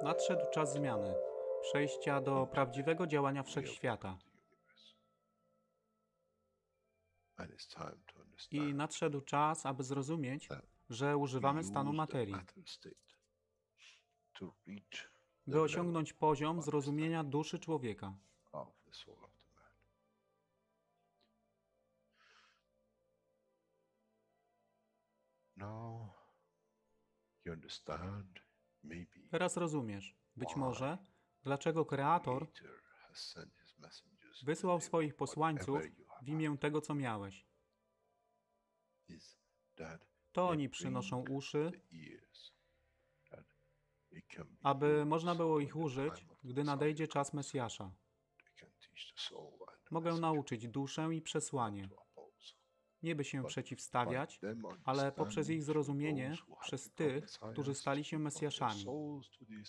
Nadszedł czas zmiany, przejścia do prawdziwego działania wszechświata. I nadszedł czas, aby zrozumieć, że używamy stanu materii, by osiągnąć poziom zrozumienia duszy człowieka. Teraz rozumiesz, być może, dlaczego Kreator wysłał swoich posłańców w imię tego, co miałeś. To oni przynoszą uszy, aby można było ich użyć, gdy nadejdzie czas Mesjasza. Mogę nauczyć duszę i przesłanie. Nie by się przeciwstawiać, ale poprzez ich zrozumienie przez tych, którzy stali się Mesjaszami,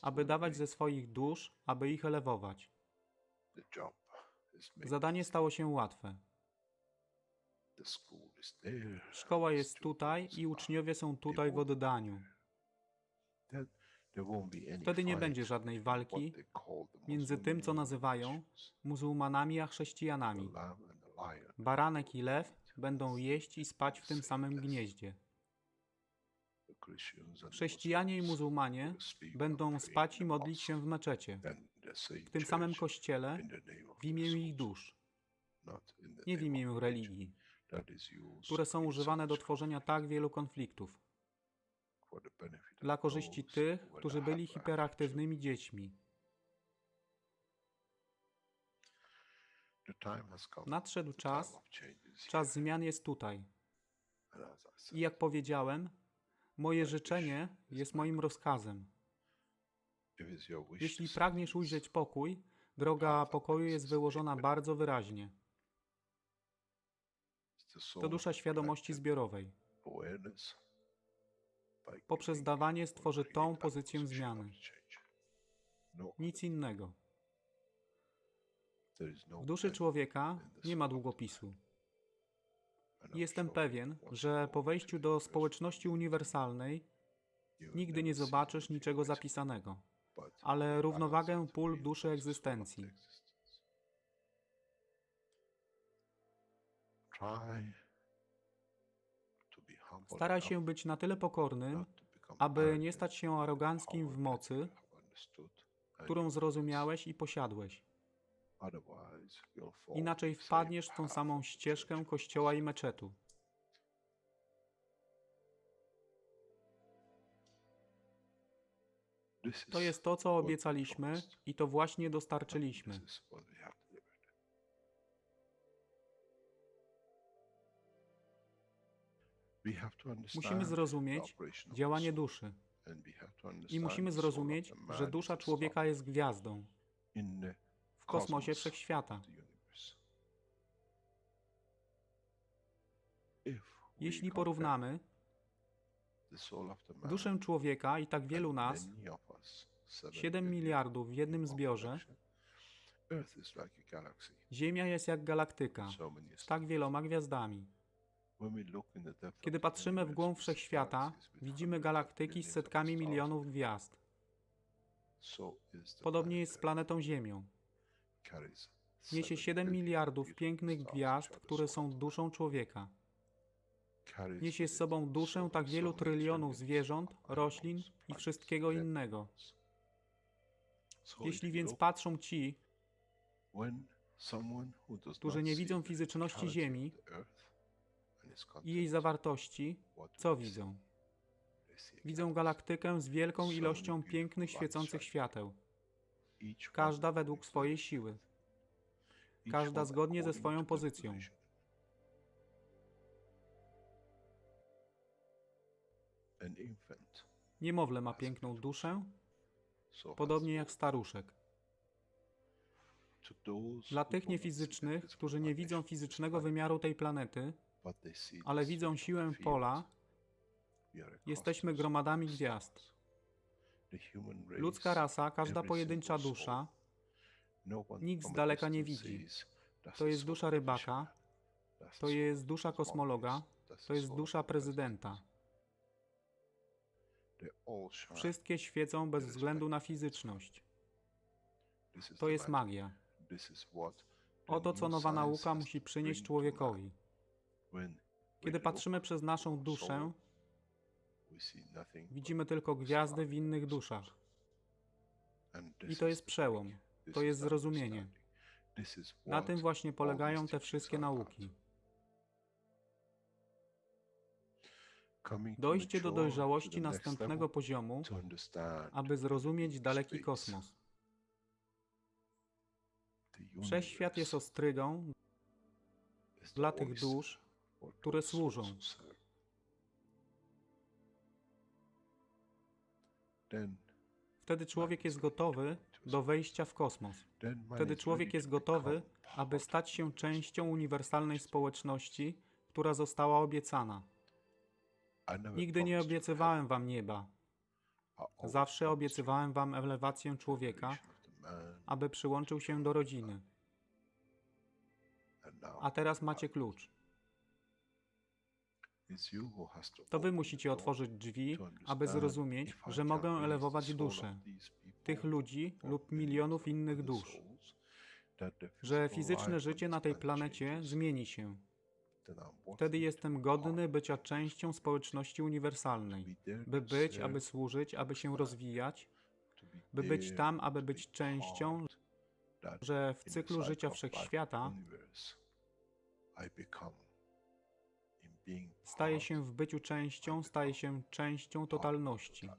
aby dawać ze swoich dusz, aby ich elewować. Zadanie stało się łatwe. Szkoła jest tutaj i uczniowie są tutaj w oddaniu. Wtedy nie będzie żadnej walki między tym, co nazywają muzułmanami a chrześcijanami. Baranek i lew będą jeść i spać w tym samym gnieździe. Chrześcijanie i muzułmanie będą spać i modlić się w meczecie, w tym samym kościele, w imię ich dusz, nie w imię religii, które są używane do tworzenia tak wielu konfliktów, dla korzyści tych, którzy byli hiperaktywnymi dziećmi. Nadszedł czas, czas zmian jest tutaj. I jak powiedziałem, moje życzenie jest moim rozkazem. Jeśli pragniesz ujrzeć pokój, droga pokoju jest wyłożona bardzo wyraźnie. To dusza świadomości zbiorowej. Poprzez dawanie stworzy tą pozycję zmiany. Nic innego. W duszy człowieka nie ma długopisu. Jestem pewien, że po wejściu do społeczności uniwersalnej nigdy nie zobaczysz niczego zapisanego, ale równowagę pól duszy egzystencji. Staraj się być na tyle pokornym, aby nie stać się aroganckim w mocy, którą zrozumiałeś i posiadłeś. Inaczej wpadniesz w tą samą ścieżkę kościoła i meczetu. To jest to, co obiecaliśmy i to właśnie dostarczyliśmy. Musimy zrozumieć działanie duszy. I musimy zrozumieć, że dusza człowieka jest gwiazdą w kosmosie wszechświata. Jeśli porównamy duszę człowieka i tak wielu nas, 7 miliardów w jednym zbiorze, Ziemia jest jak galaktyka z tak wieloma gwiazdami. Kiedy patrzymy w głąb wszechświata, widzimy galaktyki z setkami milionów gwiazd. Podobnie jest z planetą Ziemią. Niesie 7 miliardów pięknych gwiazd, które są duszą człowieka. Niesie z sobą duszę tak wielu trylionów zwierząt, roślin i wszystkiego innego. Jeśli więc patrzą ci, którzy nie widzą fizyczności Ziemi i jej zawartości, co widzą? Widzą galaktykę z wielką ilością pięknych, świecących świateł. Każda według swojej siły. Każda zgodnie ze swoją pozycją. Niemowlę ma piękną duszę, podobnie jak staruszek. Dla tych niefizycznych, którzy nie widzą fizycznego wymiaru tej planety, ale widzą siłę pola, jesteśmy gromadami gwiazd. Ludzka rasa, każda pojedyncza dusza, nikt z daleka nie widzi. To jest dusza rybaka, to jest dusza kosmologa, to jest dusza prezydenta. Wszystkie świecą bez względu na fizyczność. To jest magia. Oto co nowa nauka musi przynieść człowiekowi. Kiedy patrzymy przez naszą duszę, widzimy tylko gwiazdy w innych duszach. I to jest przełom, to jest zrozumienie. Na tym właśnie polegają te wszystkie nauki. Dojście do dojrzałości następnego poziomu, aby zrozumieć daleki kosmos. Wszechświat jest ostrygą dla tych dusz, które służą. Wtedy człowiek jest gotowy do wejścia w kosmos. Wtedy człowiek jest gotowy, aby stać się częścią uniwersalnej społeczności, która została obiecana. Nigdy nie obiecywałem wam nieba. Zawsze obiecywałem wam elewację człowieka, aby przyłączył się do rodziny. A teraz macie klucz. To wy musicie otworzyć drzwi, aby zrozumieć, że mogę elewować duszę tych ludzi lub milionów innych dusz, że fizyczne życie na tej planecie zmieni się. Wtedy jestem godny bycia częścią społeczności uniwersalnej, by być, aby służyć, aby się rozwijać, by być tam, aby być częścią, że w cyklu życia wszechświata staje się w byciu częścią, staje się częścią totalności.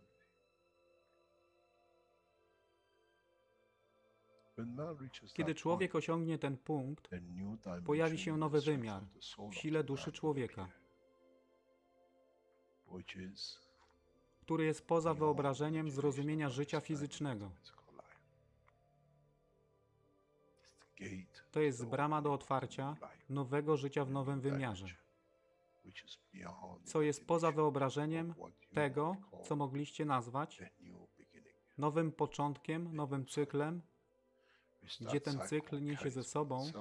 Kiedy człowiek osiągnie ten punkt, pojawi się nowy wymiar w sile duszy człowieka, który jest poza wyobrażeniem zrozumienia życia fizycznego. To jest brama do otwarcia nowego życia w nowym wymiarze, co jest poza wyobrażeniem tego, co mogliście nazwać nowym początkiem, nowym cyklem, gdzie ten cykl niesie ze sobą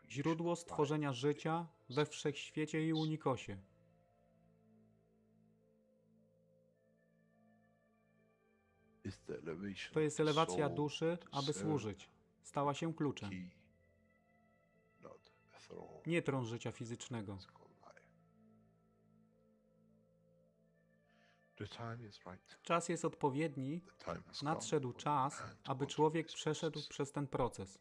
źródło stworzenia życia we wszechświecie i unikosie. To jest elewacja duszy, aby służyć. Stała się kluczem. Nie tron życia fizycznego. Czas jest odpowiedni, nadszedł czas, aby człowiek przeszedł przez ten proces.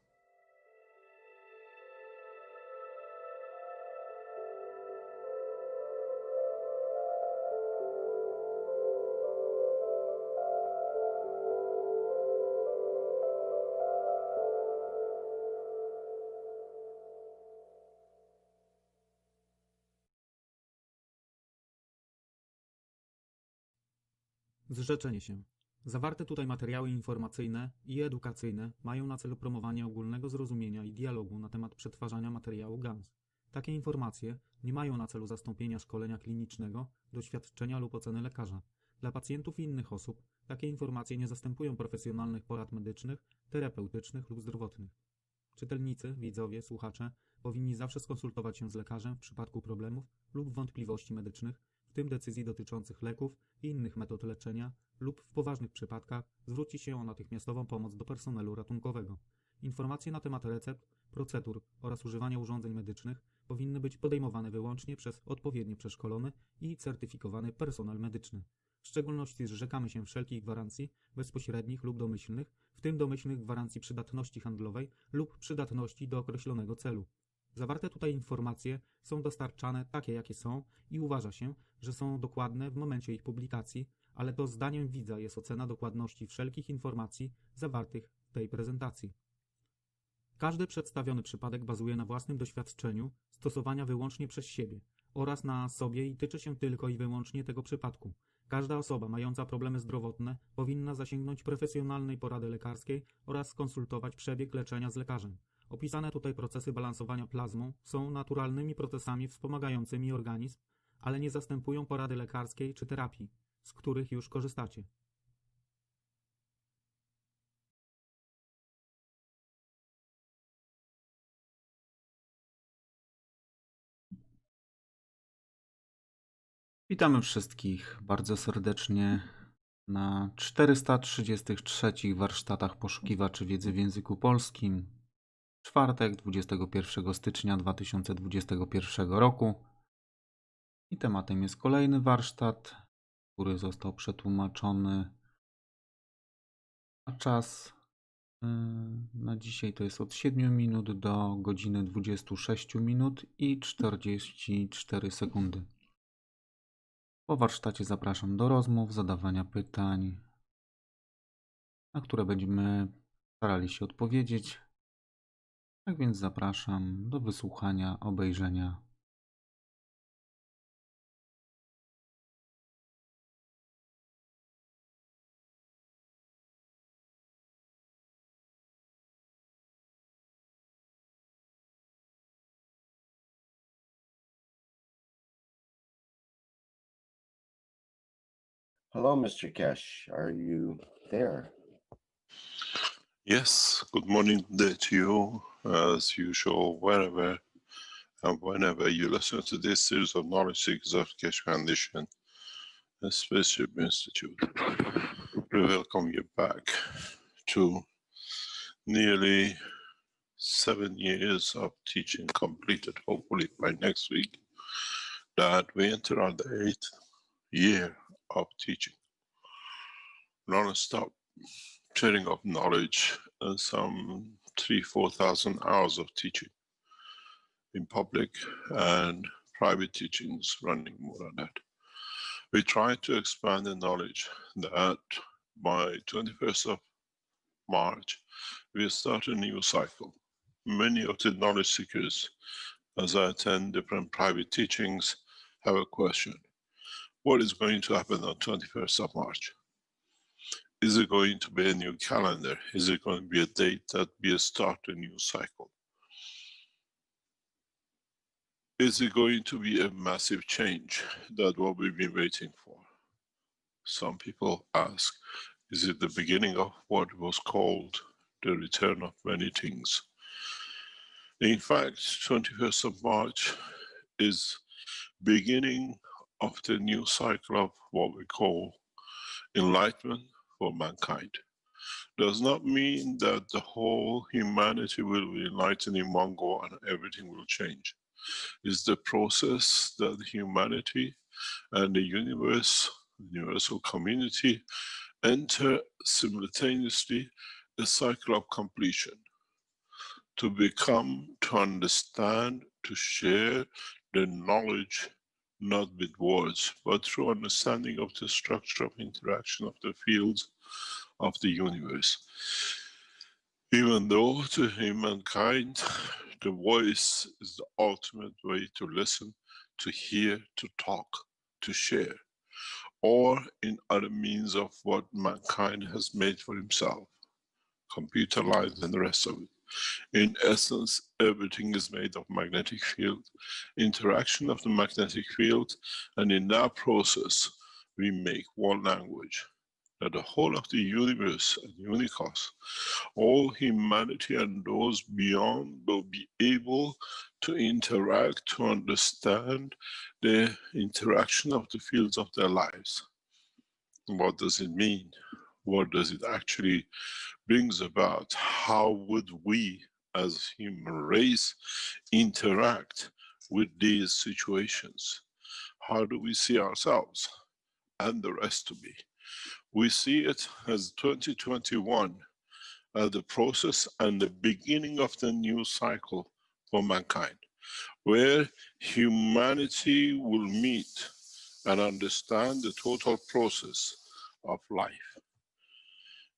Zrzeczenie się. Zawarte tutaj materiały informacyjne i edukacyjne mają na celu promowanie ogólnego zrozumienia i dialogu na temat przetwarzania materiału GANS. Takie informacje nie mają na celu zastąpienia szkolenia klinicznego, doświadczenia lub oceny lekarza. Dla pacjentów i innych osób takie informacje nie zastępują profesjonalnych porad medycznych, terapeutycznych lub zdrowotnych. Czytelnicy, widzowie, słuchacze powinni zawsze skonsultować się z lekarzem w przypadku problemów lub wątpliwości medycznych, w tym decyzji dotyczących leków i innych metod leczenia lub w poważnych przypadkach zwrócić się o natychmiastową pomoc do personelu ratunkowego. Informacje na temat recept, procedur oraz używania urządzeń medycznych powinny być podejmowane wyłącznie przez odpowiednio przeszkolony i certyfikowany personel medyczny. W szczególności zrzekamy się wszelkich gwarancji bezpośrednich lub domyślnych, w tym domyślnych gwarancji przydatności handlowej lub przydatności do określonego celu. Zawarte tutaj informacje są dostarczane takie, jakie są i uważa się, że są dokładne w momencie ich publikacji, ale to zdaniem widza jest ocena dokładności wszelkich informacji zawartych w tej prezentacji. Każdy przedstawiony przypadek bazuje na własnym doświadczeniu stosowania wyłącznie przez siebie oraz na sobie i tyczy się tylko i wyłącznie tego przypadku. Każda osoba mająca problemy zdrowotne powinna zasięgnąć profesjonalnej porady lekarskiej oraz skonsultować przebieg leczenia z lekarzem. Opisane tutaj procesy balansowania plazmą są naturalnymi procesami wspomagającymi organizm, ale nie zastępują porady lekarskiej czy terapii, z których już korzystacie. Witamy wszystkich bardzo serdecznie na 433 warsztatach poszukiwaczy wiedzy w języku polskim. Czwartek, 21 stycznia 2021 roku. I tematem jest kolejny warsztat, który został przetłumaczony. A czas na dzisiaj to jest od 7 minut do godziny 26 minut i 44 sekundy. Po warsztacie zapraszam do rozmów, zadawania pytań, na które będziemy starali się odpowiedzieć. Tak więc zapraszam do wysłuchania, obejrzenia. Hello, Mr. Keshe. Are you there? Yes, good morning day to you, as usual, wherever and whenever you listen to this series of knowledge seekers of Keshe Foundation, and Spaceship Institute. We welcome you back to nearly 7 years of teaching completed, hopefully by next week, that we enter on the 8th year of teaching. Non-stop sharing of knowledge and some 3,000-4,000 hours of teaching in public and private teachings running more than that. We try to expand the knowledge that by 21st of March, we start a new cycle. Many of the knowledge seekers, as I attend different private teachings, have a question. What is going to happen on 21st of March? Is it going to be a new calendar? Is it going to be a date that we start a new cycle? Is it going to be a massive change that what we've been waiting for? Some people ask, is it the beginning of what was called the return of many things? In fact, 21st of March is beginning of the new cycle of what we call enlightenment for mankind. Does not mean that the whole humanity will be enlightened in one go and everything will change. It's the process that humanity and the universe, the universal community, enter simultaneously a cycle of completion. To become, to understand, to share the knowledge, not with words, but through understanding of the structure of interaction of the fields of the universe. Even though to humankind, the voice is the ultimate way to listen, to hear, to talk, to share, or in other means of what mankind has made for himself, computer lines and the rest of it. In essence, everything is made of magnetic field, interaction of the magnetic field, and in that process, we make one language. That the whole of the universe and unicos, all humanity and those beyond will be able to interact, to understand the interaction of the fields of their lives. What does it mean? What does it actually brings about? How would we as human race interact with these situations? How do we see ourselves and the rest to be? We see it as 2021 as the process and the beginning of the new cycle for mankind, where humanity will meet and understand the total process of life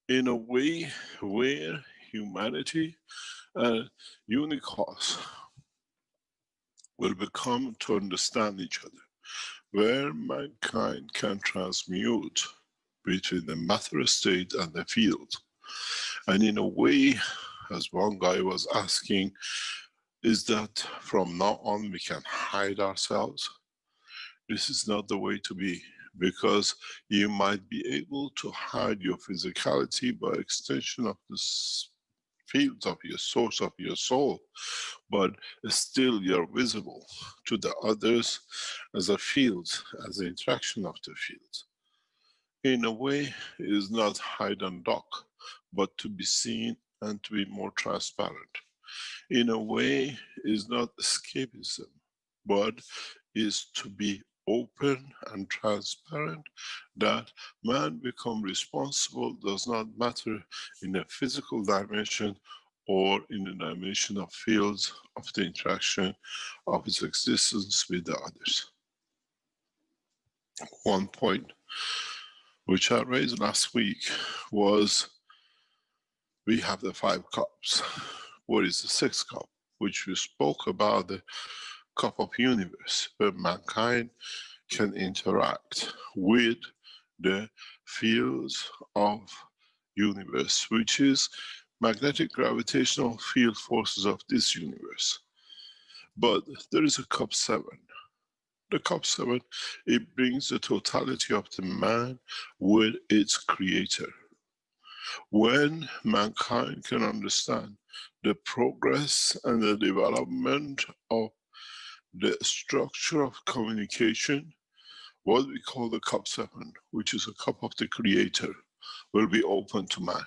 in a way where humanity and unicos will become to understand each other, where mankind can transmute between the matter state and the field. And in a way, as one guy was asking, is that from now on we can hide ourselves? This is not the way to be, because you might be able to hide your physicality by extension of this fields of your source of your soul, but still you're visible to the others as a field, as an interaction of the fields. In a way, it is not hide and duck, but to be seen and to be more transparent. In a way, is not escapism, but is to be open and transparent, that man become responsible does not matter in a physical dimension or in the dimension of fields of the interaction of its existence with the others. One point which I raised last week was we have the 5 cups. What is the 6th cup? Which we spoke about, the cup of universe, where mankind can interact with the fields of universe, which is magnetic gravitational field forces of this universe. But there is a cup 7. The cup 7, it brings the totality of the man with its creator. When mankind can understand the progress and the development of the structure of communication, what we call the cup 7, which is a cup of the creator, will be open to man.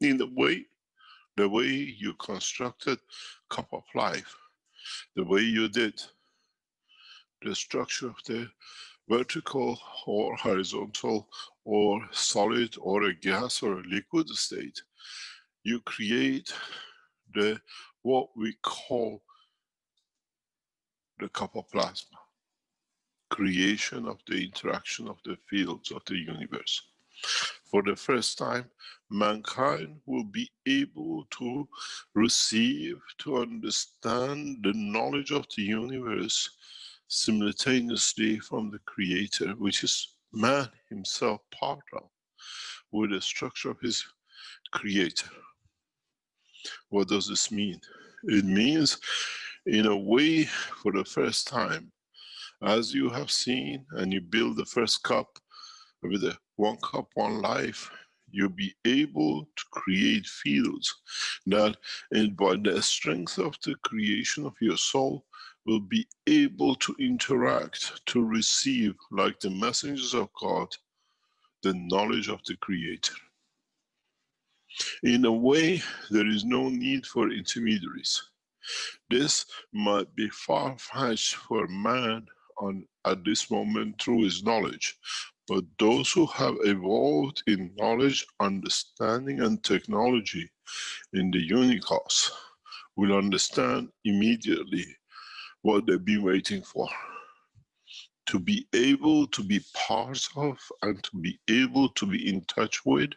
In the way you constructed cup of life, the way you did the structure of the vertical or horizontal or solid or a gas or a liquid state, you create the what we call the cup of plasma, creation of the interaction of the fields of the universe. For the first time, mankind will be able to receive, to understand the knowledge of the universe simultaneously from the creator, which is man himself part of, with the structure of his creator. What does this mean? It means, in a way, for the first time, as you have seen, and you build the first cup with the 1 cup, 1 life, you'll be able to create fields that, by the strength of the creation of your soul, will be able to interact, to receive, like the messengers of God, the knowledge of the creator. In a way, there is no need for intermediaries. This might be far-fetched for man at this moment through his knowledge, but those who have evolved in knowledge, understanding and technology in the Unicos will understand immediately what they've been waiting for. To be able to be part of, and to be able to be in touch with,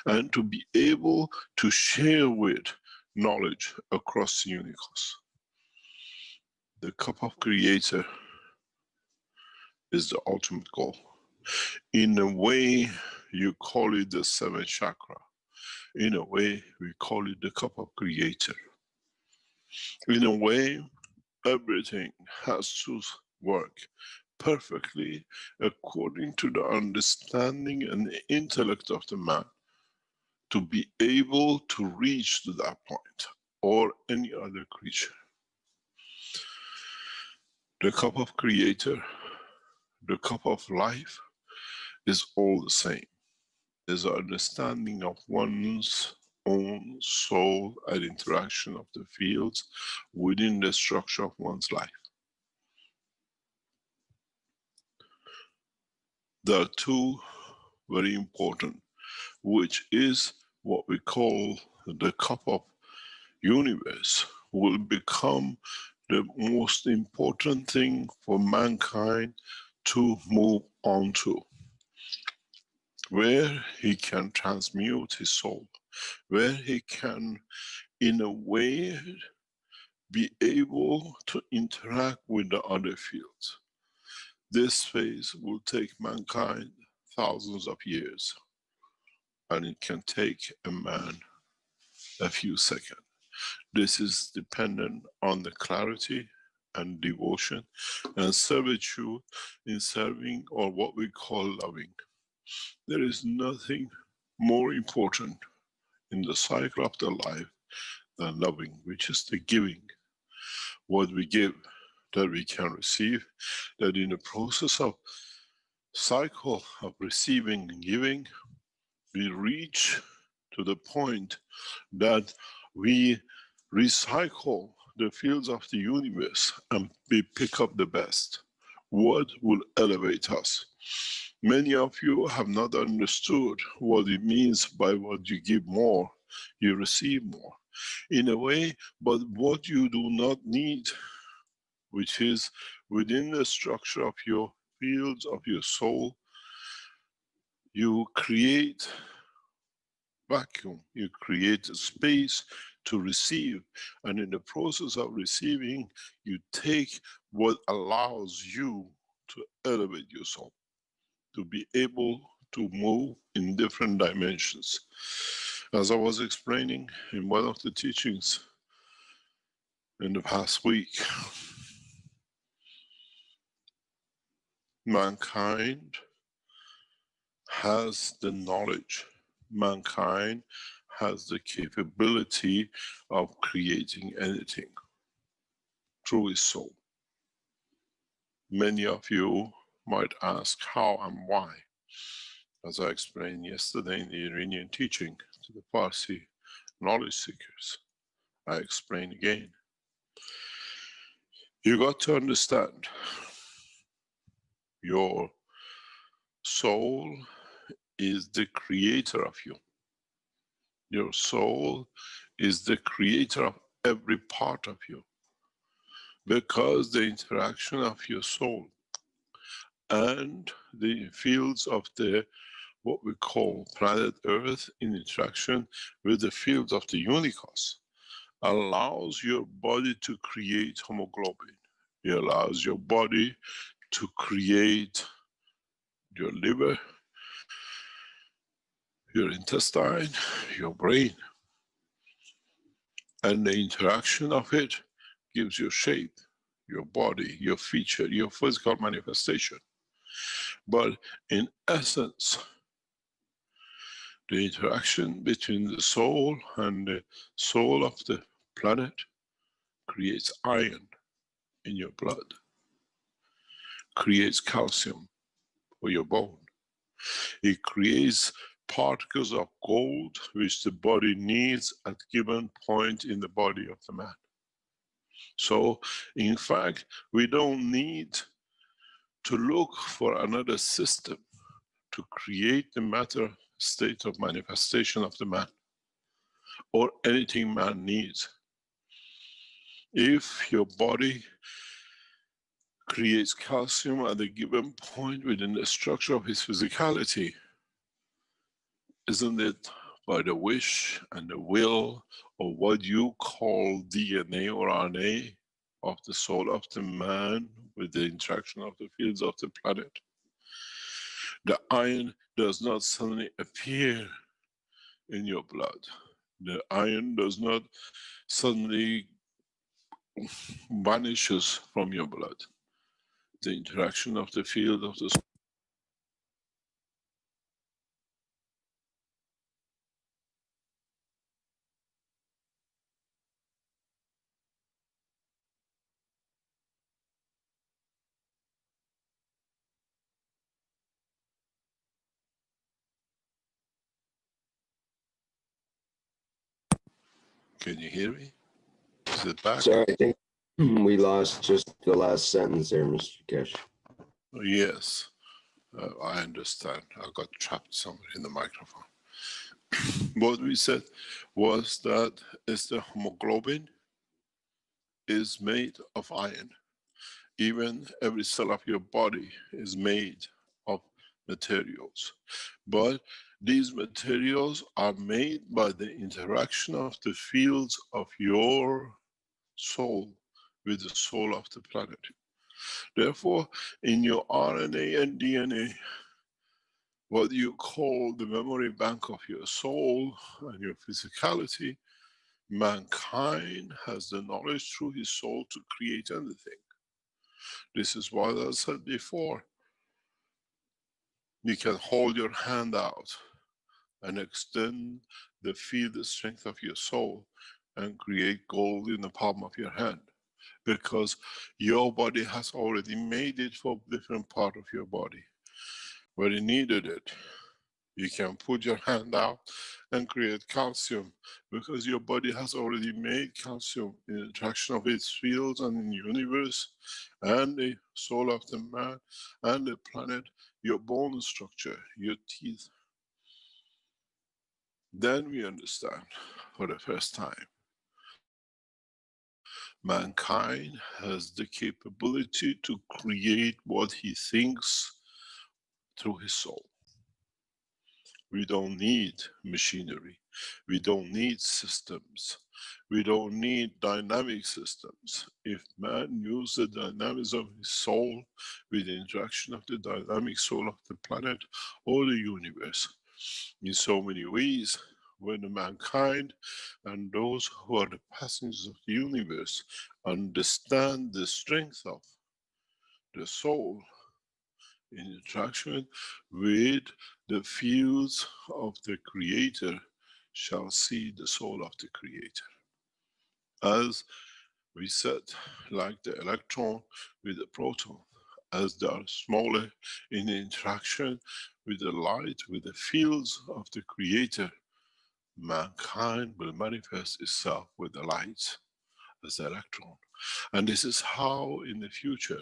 and to be able to share with knowledge across the Unicos. The cup of creator is the ultimate goal. In a way, you call it the 7th chakra. In a way, we call it the cup of creator. In a way, everything has to work perfectly according to the understanding and the intellect of the man to be able to reach to that point, or any other creature. The cup of creator, the cup of life, is all the same. Is an understanding of one's own soul and interaction of the fields within the structure of one's life. There are 2 very important, which is what we call the cup of universe, will become the most important thing for mankind to move on to, where he can transmute his soul, where he can, in a way, be able to interact with the other fields. This phase will take mankind thousands of years, and it can take a man a few seconds. This is dependent on the clarity and devotion and servitude in serving, or what we call loving. There is nothing more important in the cycle of the life than loving, which is the giving. What we give, that we can receive, that in the process of cycle of receiving and giving, we reach to the point that we recycle the fields of the universe and we pick up the best. What will elevate us? Many of you have not understood what it means by what you give more, you receive more. In a way, but what you do not need, which is within the structure of your fields of your soul, you create vacuum, you create a space to receive, and in the process of receiving, you take what allows you to elevate your soul, to be able to move in different dimensions. As I was explaining in one of the teachings in the past week, mankind has the knowledge, mankind has the capability of creating anything through his soul. Many of you might ask how and why. As I explained yesterday in the Iranian teaching to the Farsi knowledge seekers, I explain again. You got to understand, your soul is the creator of you. Your soul is the creator of every part of you. Because the interaction of your soul and the fields of the what we call planet Earth in interaction with the fields of the universe allows your body to create hemoglobin. It allows your body to create your liver, your intestine, your brain. And the interaction of it gives you shape, your body, your feature, your physical manifestation. But in essence, the interaction between the soul and the soul of the planet creates iron in your blood, creates calcium for your bone. It creates particles of gold which the body needs at given point in the body of the man. So, in fact, we don't need to look for another system to create the matter state of manifestation of the man, or anything man needs. If your body creates calcium at a given point within the structure of his physicality, isn't it by the wish and the will of what you call DNA or RNA of the soul of the man with the interaction of the fields of the planet? The iron does not suddenly appear in your blood. The iron does not suddenly vanishes from your blood. The interaction of the field of the soul. Can you hear me? Is it back? Sorry, I think we lost just the last sentence there, Mr. Keshe. Yes, I understand. I got trapped somewhere in the microphone. What we said was that is the hemoglobin is made of iron. Even every cell of your body is made of materials. But these materials are made by the interaction of the fields of your soul with the soul of the planet. Therefore, in your RNA and DNA, what you call the memory bank of your soul and your physicality, mankind has the knowledge through his soul to create anything. This is what I said before. You can hold your hand out and extend the field, the strength of your soul and create gold in the palm of your hand, because your body has already made it for different part of your body where it needed it. You can put your hand out and create calcium because your body has already made calcium in the attraction of its fields and in the universe and the soul of the man and the planet, your bone structure, your teeth. Then we understand for the first time, mankind has the capability to create what he thinks through his soul. We don't need machinery. We don't need systems. We don't need dynamic systems. If man uses the dynamics of his soul with the interaction of the dynamic soul of the planet or the universe, in so many ways, when the mankind and those who are the passengers of the universe understand the strength of the soul in interaction with the fields of the Creator, shall see the soul of the Creator. As we said, like the electron with the proton, as they are smaller in interaction with the light, with the fields of the Creator, mankind will manifest itself with the light as the electron. And this is how in the future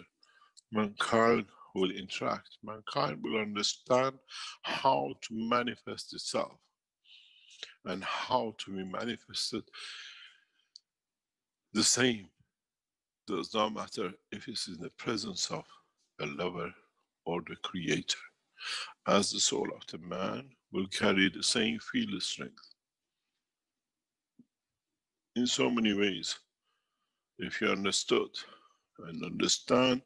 mankind will interact. Mankind will understand how to manifest itself, and how to be manifested the same. Does not matter if it's in the presence of a lover or the Creator, as the soul of the man will carry the same field strength. In so many ways, if you understood and understand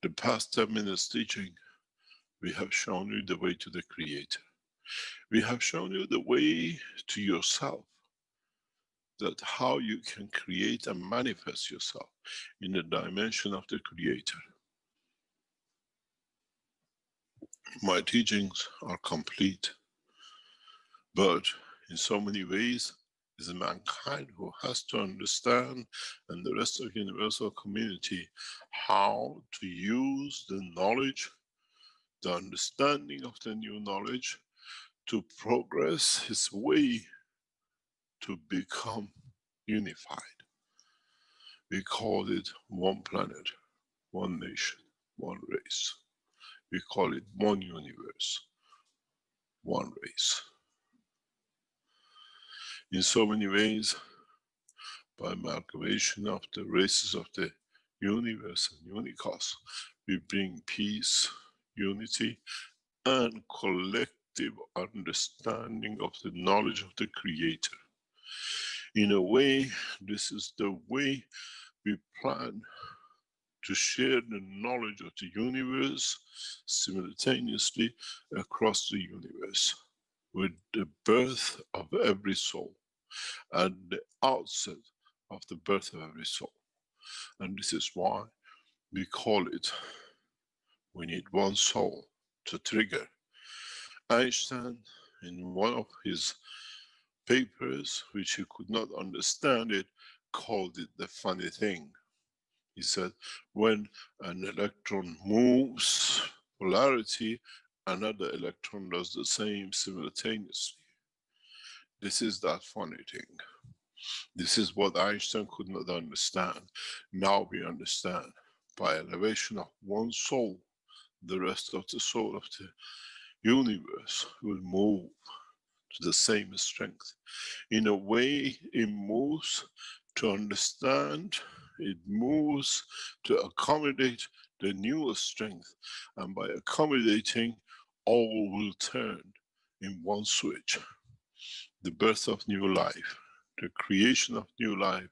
the past 10 minutes teaching, we have shown you the way to the Creator. We have shown you the way to yourself, that how you can create and manifest yourself in the dimension of the Creator. My teachings are complete, but in so many ways, it's mankind who has to understand, and the rest of the universal community, how to use the knowledge, the understanding of the new knowledge, to progress his way to become unified. We call it one planet, one nation, one race. We call it one universe, one race. In so many ways, by amalgamation of the races of the universe and unicos, we bring peace, unity, and collective understanding of the knowledge of the Creator. In a way, this is the way we plan to share the knowledge of the universe simultaneously across the universe, with the birth of every soul, and the outset of the birth of every soul. And this is why we call it, we need one soul to trigger. Einstein, in one of his papers, which he could not understand it, called it the funny thing. He said, when an electron moves polarity, another electron does the same simultaneously. This is that funny thing. This is what Einstein could not understand. Now we understand. By elevation of one soul, the rest of the soul of the universe will move to the same strength. In a way, it moves to understand, it moves to accommodate the new strength, and by accommodating, all will turn in one switch. The birth of new life, the creation of new life,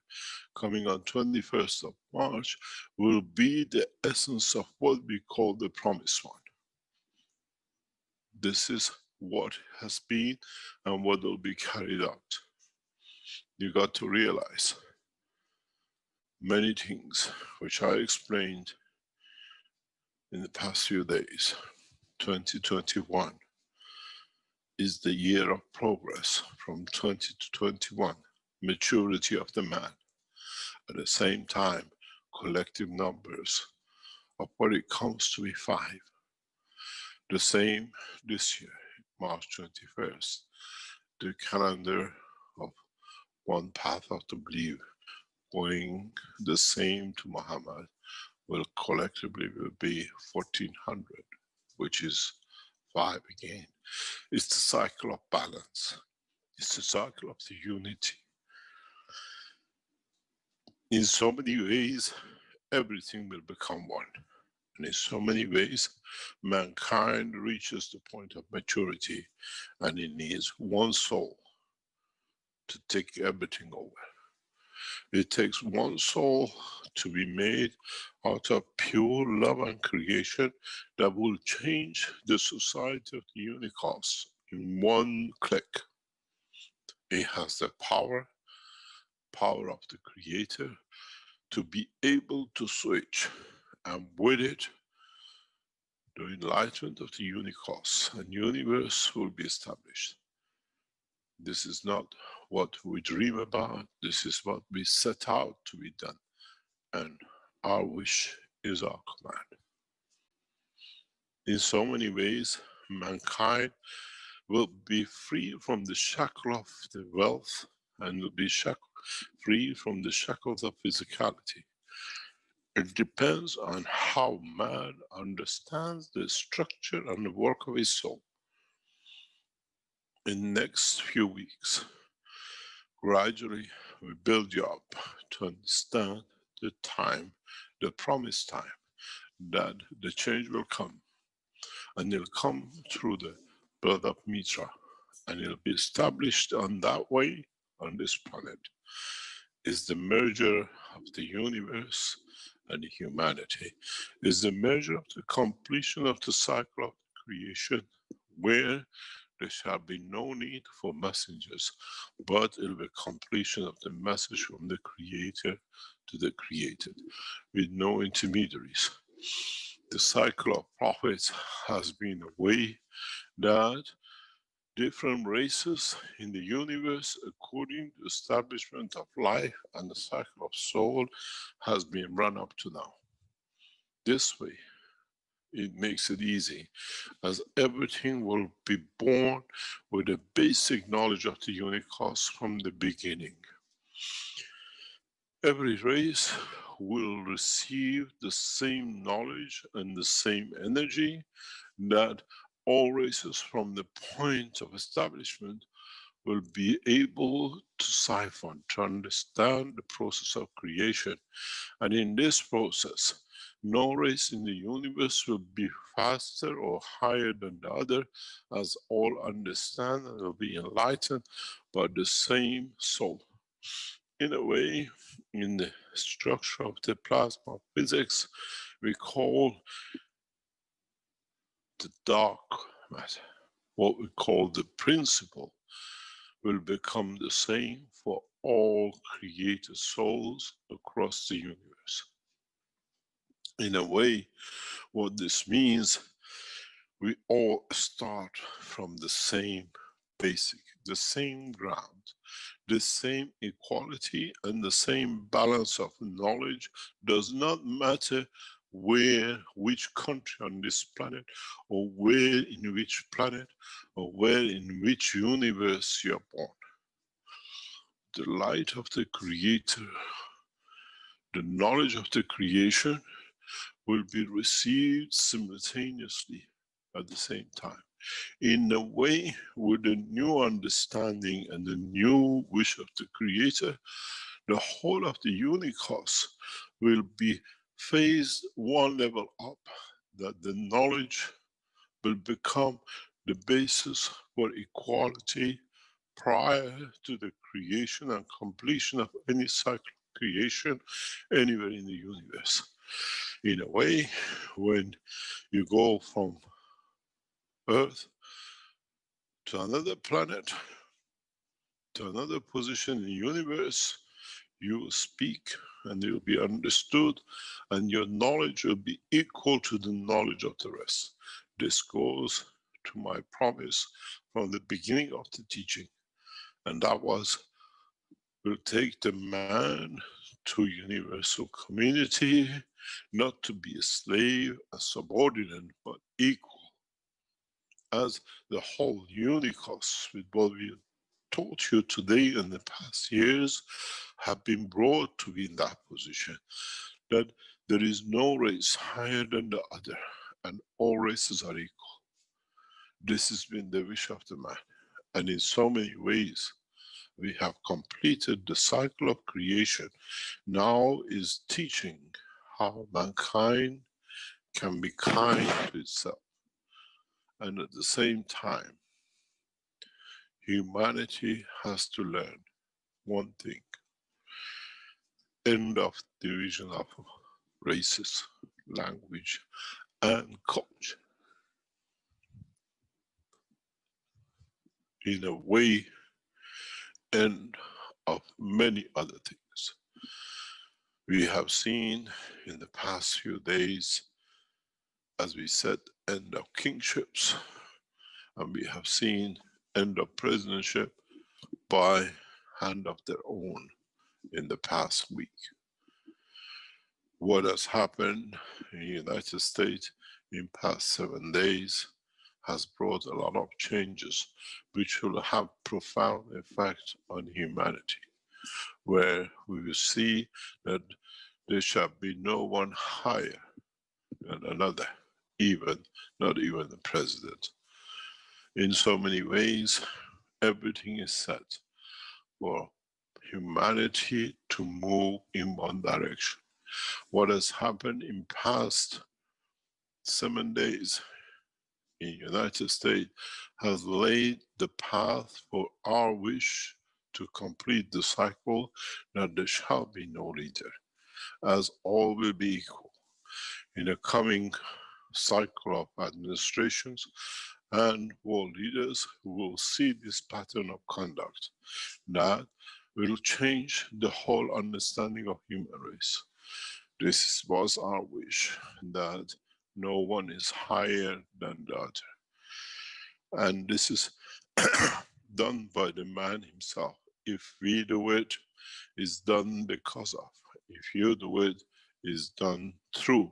coming on 21st of March, will be the essence of what we call the promised one. This is what has been and what will be carried out. You got to realize many things which I explained in the past few days. 2021 is the year of progress from 20 to 21. maturity of the man. At the same time, collective numbers of what it comes to be 5. The same this year, March 21st, the calendar of one path of the belief going the same to Muhammad will collectively be 1400, which is 5 again. It's the cycle of balance. It's the cycle of the unity. In so many ways, everything will become one. And in so many ways, mankind reaches the point of maturity and it needs one soul to take everything over. It takes one soul to be made out of pure love and creation that will change the society of the universe in one click. It has the power of the Creator to be able to switch, and with it, the enlightenment of the universe and universe will be established. This is not what we dream about, this is what we set out to be done. And our wish is our command. In so many ways, mankind will be free from the shackle of the wealth and will be free from the shackles of physicality. It depends on how man understands the structure and the work of his soul. In the next few weeks, gradually we build you up to understand the time, the promised time, that the change will come. And it'll come through the blood of Mitra. And it'll be established on that way on this planet. Is the merger of the universe and the humanity. Is the measure of the completion of the cycle of creation, where there shall be no need for messengers, but it will be completion of the message from the Creator to the created, with no intermediaries. The cycle of prophets has been a way that different races in the universe, according to the establishment of life and the cycle of soul, has been run up to now. This way, it makes it easy, as everything will be born with a basic knowledge of the universe from the beginning. Every race will receive the same knowledge and the same energy that all races from the point of establishment will be able to siphon, to understand the process of creation. And in this process, no race in the universe will be faster or higher than the other, as all understand and will be enlightened by the same soul. In a way, in the structure of the plasma physics, we call the dark matter, what we call the principle, will become the same for all created souls across the universe. In a way, what this means, we all start from the same basic, the same ground, the same equality and the same balance of knowledge. Does not matter where, which country on this planet, or where in which planet, or where in which universe you are born. The light of the Creator, the knowledge of the creation will be received simultaneously at the same time. In a way, with the new understanding and the new wish of the Creator, the whole of the universe will be phased one level up, that the knowledge will become the basis for equality prior to the creation and completion of any cycle of creation anywhere in the universe. In a way, when you go from Earth to another planet, to another position in the universe, you will speak and you will be understood, and your knowledge will be equal to the knowledge of the rest. This goes to my promise from the beginning of the teaching, and that was will take the man to universal community, not to be a slave, a subordinate, but equal. As the whole Unicos, with what we taught you today and the past years, have been brought to be in that position, that there is no race higher than the other, and all races are equal. This has been the wish of the man, and in so many ways, we have completed the cycle of creation. Now is teaching how mankind can be kind to itself. And at the same time, humanity has to learn one thing: end of division of races, language, and culture. In a way, end of many other things. We have seen in the past few days, as we said, end of kingships, and we have seen end of presidentship by hand of their own in the past week. What has happened in the United States in past 7 days has brought a lot of changes which will have profound effect on humanity, where we will see that there shall be no one higher than another, even, not even the president. In so many ways, everything is set for humanity to move in one direction. What has happened in past 7 days in the United States has laid the path for our wish to complete the cycle, that there shall be no leader, as all will be equal. In the coming cycle of administrations and world leaders who will see this pattern of conduct, that will change the whole understanding of human race. This was our wish, that no one is higher than the other. And this is done by the man himself. If we do it, it's done because of. If you do it, it's done through,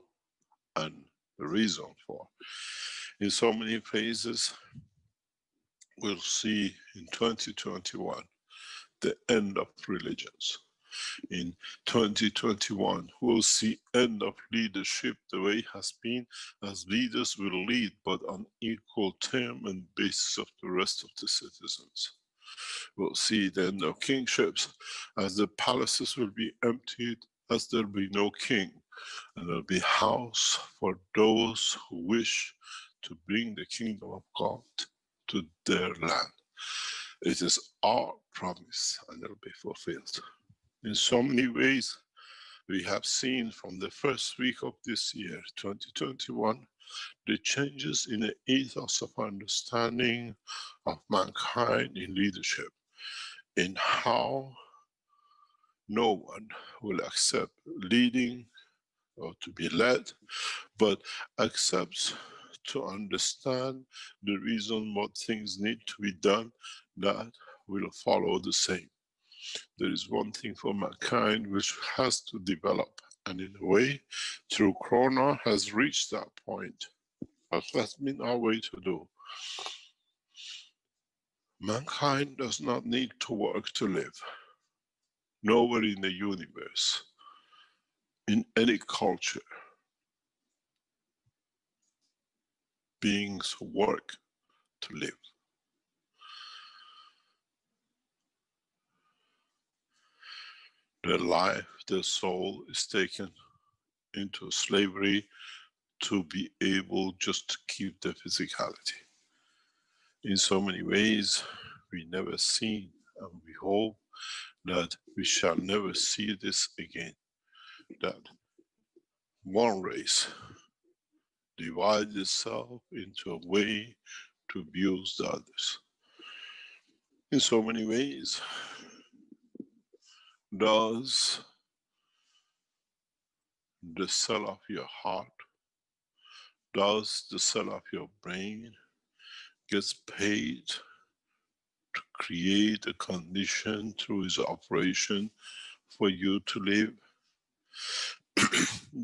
and the reason for. In so many phases, we'll see in 2021 the end of religions. In 2021, we'll see end of leadership the way it has been, as leaders will lead, but on equal term and basis of the rest of the citizens. We'll see the end of kingships, as the palaces will be emptied, as there'll be no king, and there'll be house for those who wish to bring the kingdom of God to their land. It is our promise, and it will be fulfilled. In so many ways, we have seen from the first week of this year, 2021, the changes in the ethos of understanding of mankind in leadership, in how no one will accept leading or to be led, but accepts to understand the reason what things need to be done, that will follow the same. There is one thing for mankind which has to develop, and in a way, through Corona has reached that point. But that's been our way to do. Mankind does not need to work to live. Nowhere in the universe, in any culture, beings work to live. Their life, their soul is taken into slavery to be able just to keep their physicality. In so many ways, we never seen, and we hope that we shall never see this again, that one race divides itself into a way to abuse the others. In so many ways, does the cell of your heart, does the cell of your brain gets paid to create a condition through his operation for you to live?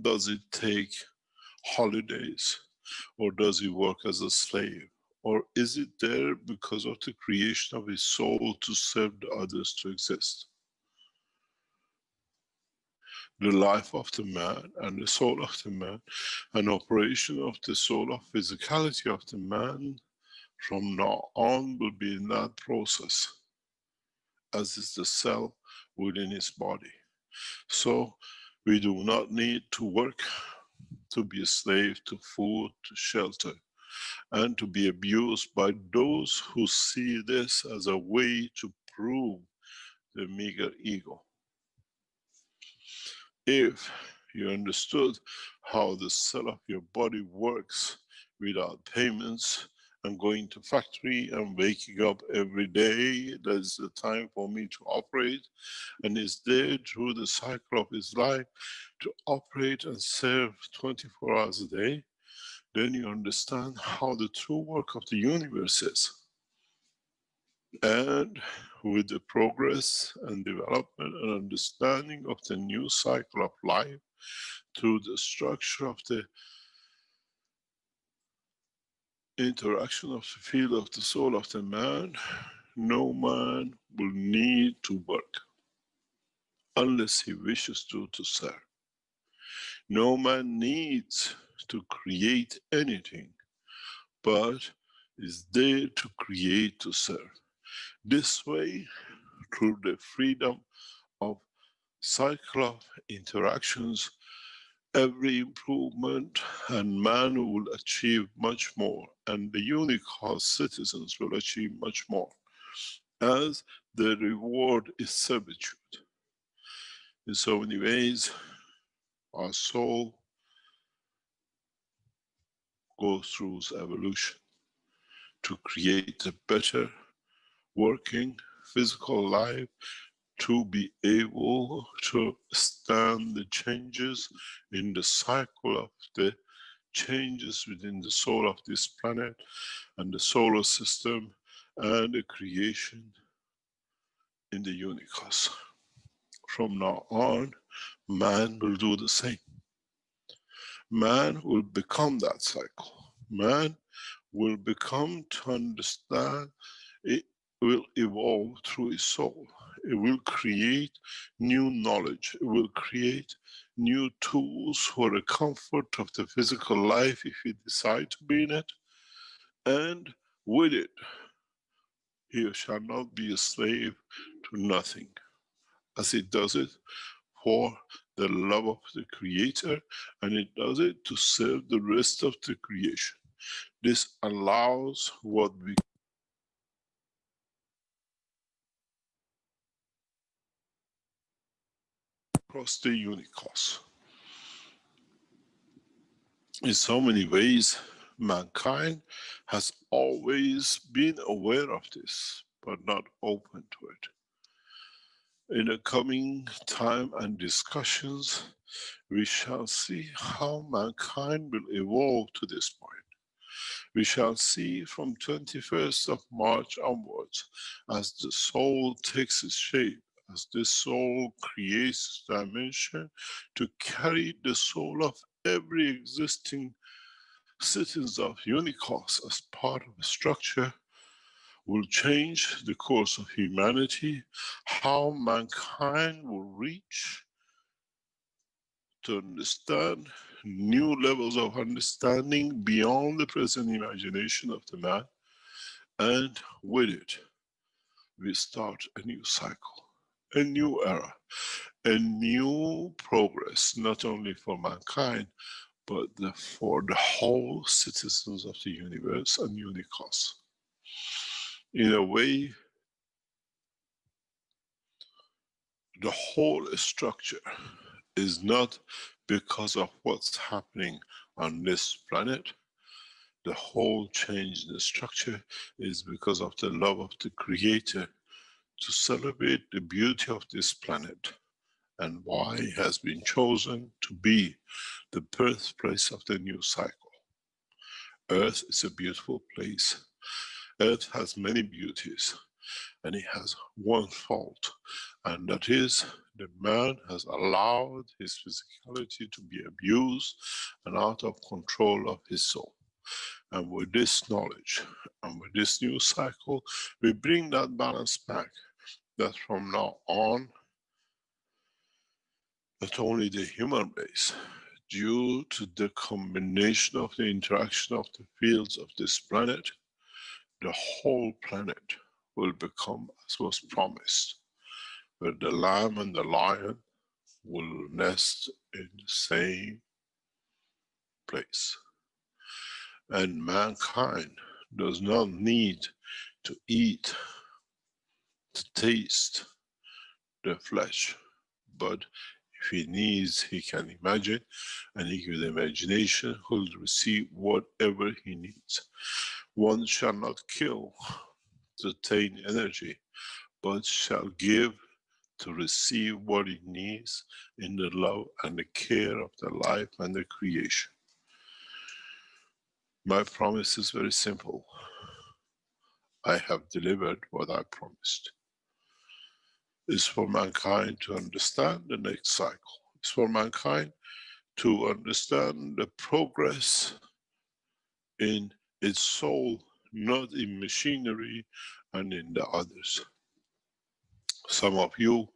Does it take holidays, or does he work as a slave? Or is it there because of the creation of his soul to serve the others to exist? The life of the man and the soul of the man, and operation of the soul of physicality of the man from now on will be in that process, as is the cell within his body. So we do not need to work to be a slave to food, to shelter, and to be abused by those who see this as a way to prove the meager ego. If you understood how the cell of your body works without payments, and going to factory and waking up every day, that's the time for me to operate, and is there through the cycle of his life to operate and serve 24 hours a day, then you understand how the true work of the universe is. And with the progress and development and understanding of the new cycle of life, through the structure of the interaction of the field of the soul of the man, no man will need to work unless he wishes to serve. No man needs to create anything, but is there to create to serve. This way, through the freedom of cycle of interactions, every improvement and man will achieve much more, and the unique citizens will achieve much more, as the reward is servitude. In so many ways, our soul goes through its evolution to create a better working physical life, to be able to stand the changes in the cycle of the changes within the soul of this planet and the solar system and the creation in the unicos. From now on, man will do the same. Man will become that cycle. Man will become to understand. It will evolve through his soul. It will create new knowledge. It will create new tools for the comfort of the physical life if he decides to be in it. And with it, he shall not be a slave to nothing, as it does it for the love of the Creator, and it does it to serve the rest of the creation. This allows what we across the unicos. In so many ways, mankind has always been aware of this, but not open to it. In the coming time and discussions, we shall see how mankind will evolve to this point. We shall see from 21st of March onwards, as the soul takes its shape, as this soul creates dimension to carry the soul of every existing citizens of unicos as part of a structure, will change the course of humanity, how mankind will reach to understand new levels of understanding beyond the present imagination of the man, and with it, we start a new cycle, a new era, a new progress, not only for mankind, but for the whole citizens of the universe and unicos. In a way, the whole structure is not because of what's happening on this planet. The whole change in the structure is because of the love of the Creator to celebrate the beauty of this planet and why it has been chosen to be the birthplace of the new cycle. Earth is a beautiful place. Earth has many beauties. And he has one fault, and that is the man has allowed his physicality to be abused and out of control of his soul. And with this knowledge and with this new cycle, we bring that balance back, that from now on, not only the human race, due to the combination of the interaction of the fields of this planet, the whole planet will become as was promised, where the lamb and the lion will nest in the same place. And mankind does not need to eat, to taste the flesh, but if he needs, he can imagine, and he with imagination will receive whatever he needs. One shall not kill to attain energy, but shall give to receive what he needs in the love and the care of the life and the creation. My promise is very simple. I have delivered what I promised. It's for mankind to understand the next cycle. It's for mankind to understand the progress in its soul, not in machinery and in the others. Some of you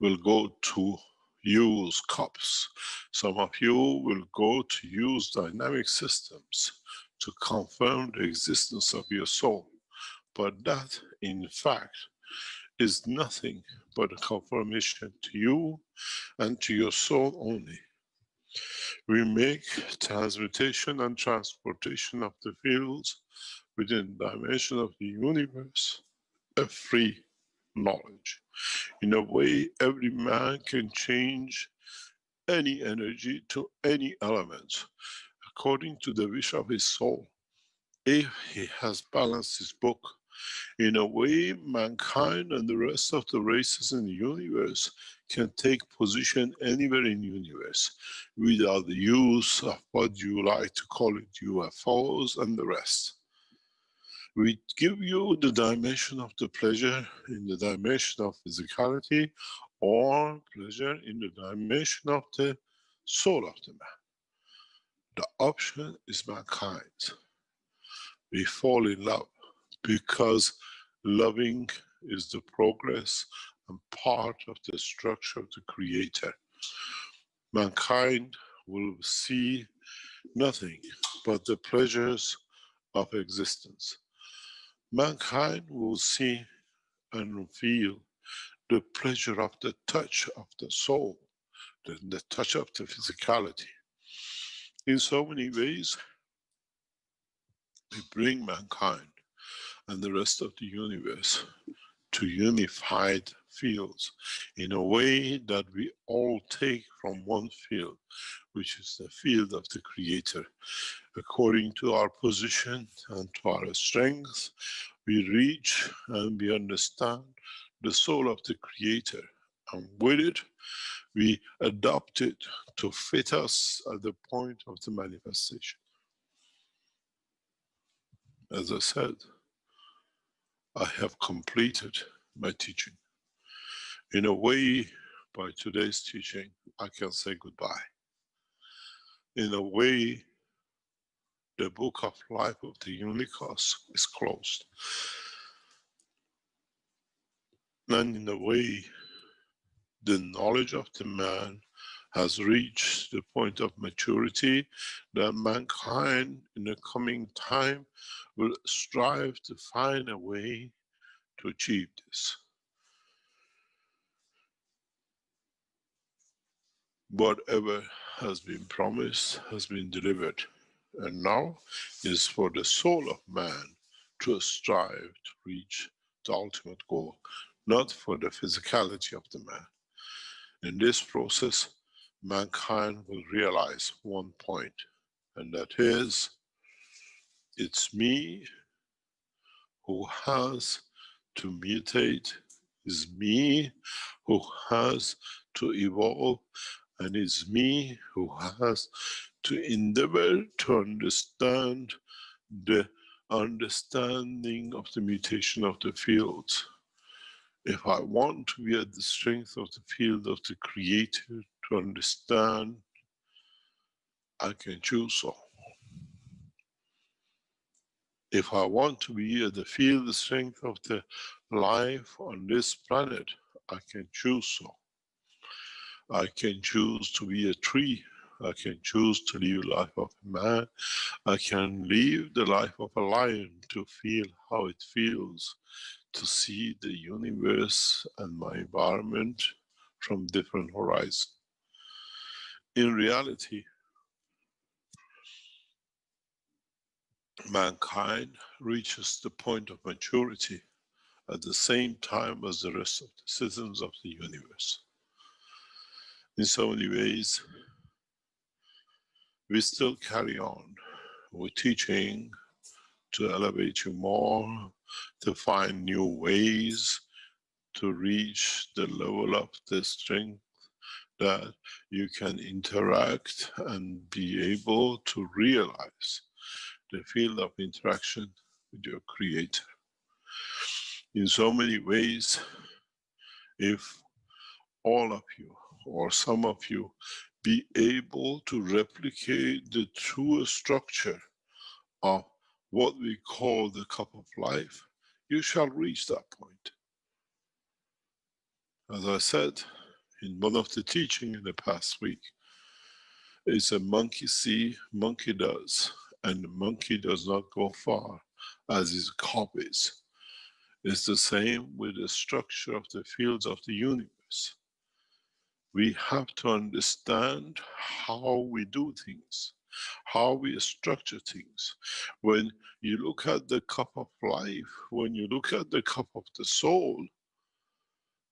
will go to use cups. Some of you will go to use dynamic systems to confirm the existence of your soul. But that, in fact, is nothing but a confirmation to you and to your soul only. We make transmutation and transportation of the fields within the dimension of the universe a free knowledge. In a way, every man can change any energy to any element according to the wish of his soul, if he has balanced his book. In a way, mankind and the rest of the races in the universe can take position anywhere in the universe without the use of what you like to call it, UFOs and the rest. We give you the dimension of the pleasure in the dimension of physicality, or pleasure in the dimension of the soul of the man. The option is mankind. We fall in love because loving is the progress and part of the structure of the Creator. Mankind will see nothing but the pleasures of existence. Mankind will see and feel the pleasure of the touch of the soul, the touch of the physicality. In so many ways, we bring mankind and the rest of the universe to unified fields in a way that we all take from one field, which is the field of the Creator. According to our position and to our strength, we reach and we understand the soul of the Creator, and with it, we adopt it to fit us at the point of the manifestation. As I said, I have completed my teaching. In a way, by today's teaching, I can say goodbye. In a way, the book of life of the universe is closed. And in a way, the knowledge of the man has reached the point of maturity that mankind in the coming time will strive to find a way to achieve this. Whatever has been promised has been delivered, and now is for the soul of man to strive to reach the ultimate goal, not for the physicality of the man. In this process, mankind will realize one point, and that is, it's me who has to mutate, it's me who has to evolve, and it's me who has to endeavor to understand the understanding of the mutation of the fields. If I want to be at the strength of the field of the Creator to understand, I can choose so. If I want to be at the field, the strength of the life on this planet, I can choose so. I can choose to be a tree. I can choose to live the life of a man. I can live the life of a lion to feel how it feels to see the universe and my environment from different horizons. In reality, mankind reaches the point of maturity at the same time as the rest of the citizens of the universe. In so many ways, we still carry on with teaching to elevate you more, to find new ways to reach the level of the strength that you can interact and be able to realize the field of interaction with your Creator. In so many ways, if all of you or some of you be able to replicate the true structure of what we call the cup of life, you shall reach that point. As I said in one of the teaching in the past week, it's a monkey see, monkey does, and the monkey does not go far as his cup is. It's the same with the structure of the fields of the universe. We have to understand how we do things, how we structure things. When you look at the cup of life, when you look at the cup of the soul,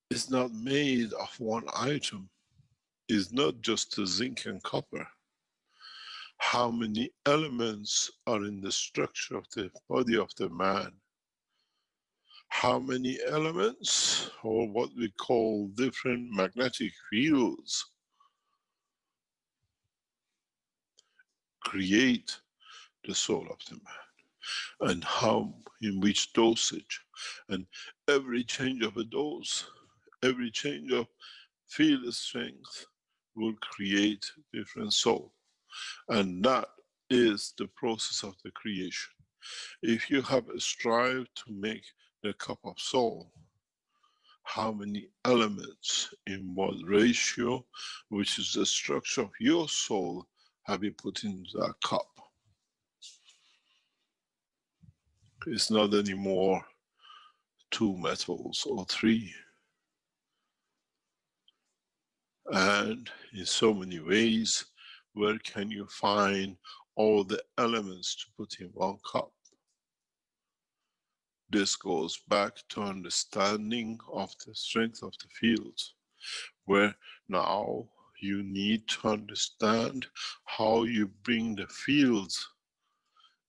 it's not made of one item. It's not just the zinc and copper. How many elements are in the structure of the body of the man? How many elements, or what we call different magnetic fields, create the soul of the man? And how, in which dosage? And every change of a dose, every change of field strength will create different soul. And that is the process of the creation. If you have strived to make the cup of soul, how many elements in what ratio, which is the structure of your soul, have you put into that cup? It's not anymore 2 metals or 3. And in so many ways, where can you find all the elements to put in one cup? This goes back to understanding of the strength of the fields, where now you need to understand how you bring the fields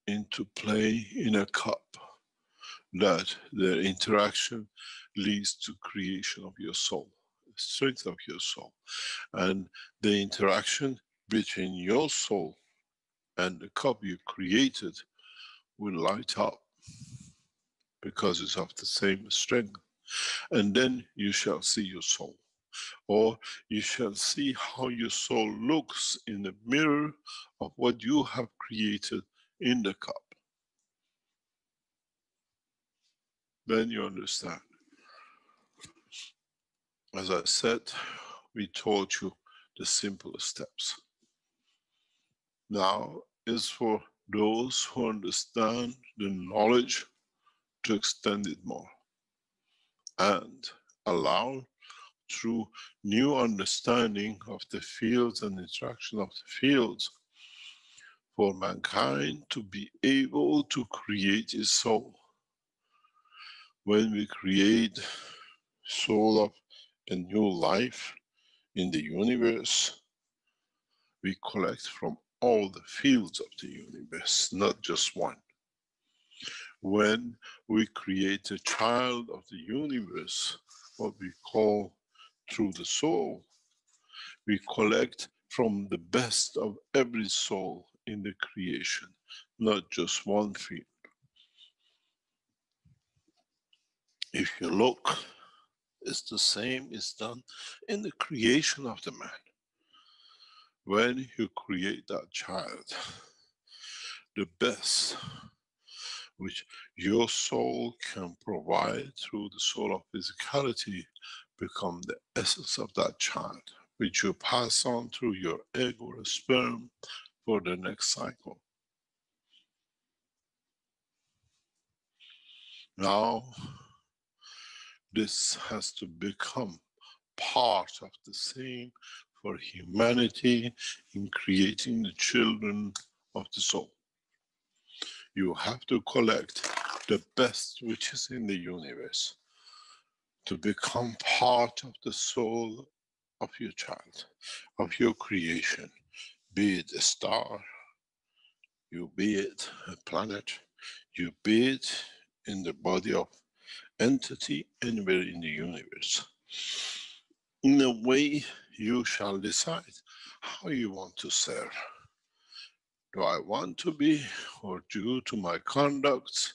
into play in a cup, that the interaction leads to creation of your soul, strength of your soul. And the interaction between your soul and the cup you created will light up because it's of the same strength. And then you shall see your soul, or you shall see how your soul looks in the mirror of what you have created in the cup. Then you understand. As I said, we taught you the simple steps. Now is for those who understand the knowledge to extend it more and allow, through new understanding of the fields and interaction of the fields, for mankind to be able to create its soul. When we create soul of a new life in the universe, we collect from all the fields of the universe, not just one. When we create a child of the universe, what we call through the soul, we collect from the best of every soul in the creation, not just one field. If you look, it's the same is done in the creation of the man. When you create that child, the best which your soul can provide through the soul of physicality become the essence of that child, which you pass on through your egg or a sperm for the next cycle. Now, this has to become part of the same for humanity in creating the children of the soul. You have to collect the best which is in the universe to become part of the soul of your child, of your creation, be it a star, you be it a planet, you be it in the body of entity anywhere in the universe. In a way, you shall decide how you want to serve. Do I want to be, or due to my conduct,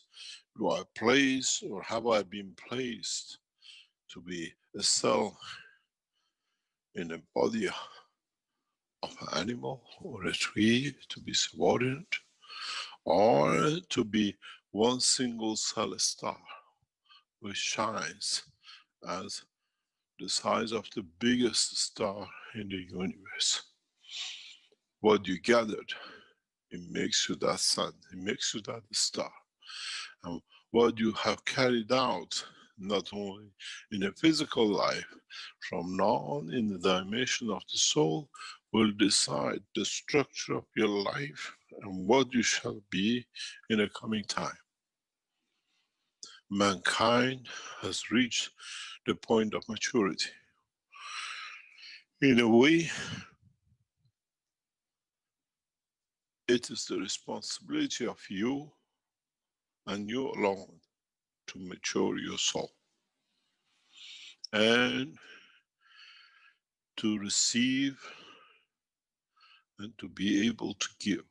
do I place, or have I been placed to be a cell in a body of an animal or a tree, to be subordinate, or to be one single cell star which shines as the size of the biggest star in the universe. What you gathered, it makes you that sun, it makes you that star. And what you have carried out, not only in a physical life, from now on in the dimension of the soul, will decide the structure of your life and what you shall be in a coming time. Mankind has reached the point of maturity. In a way, it is the responsibility of you and you alone to mature your soul and to receive and to be able to give.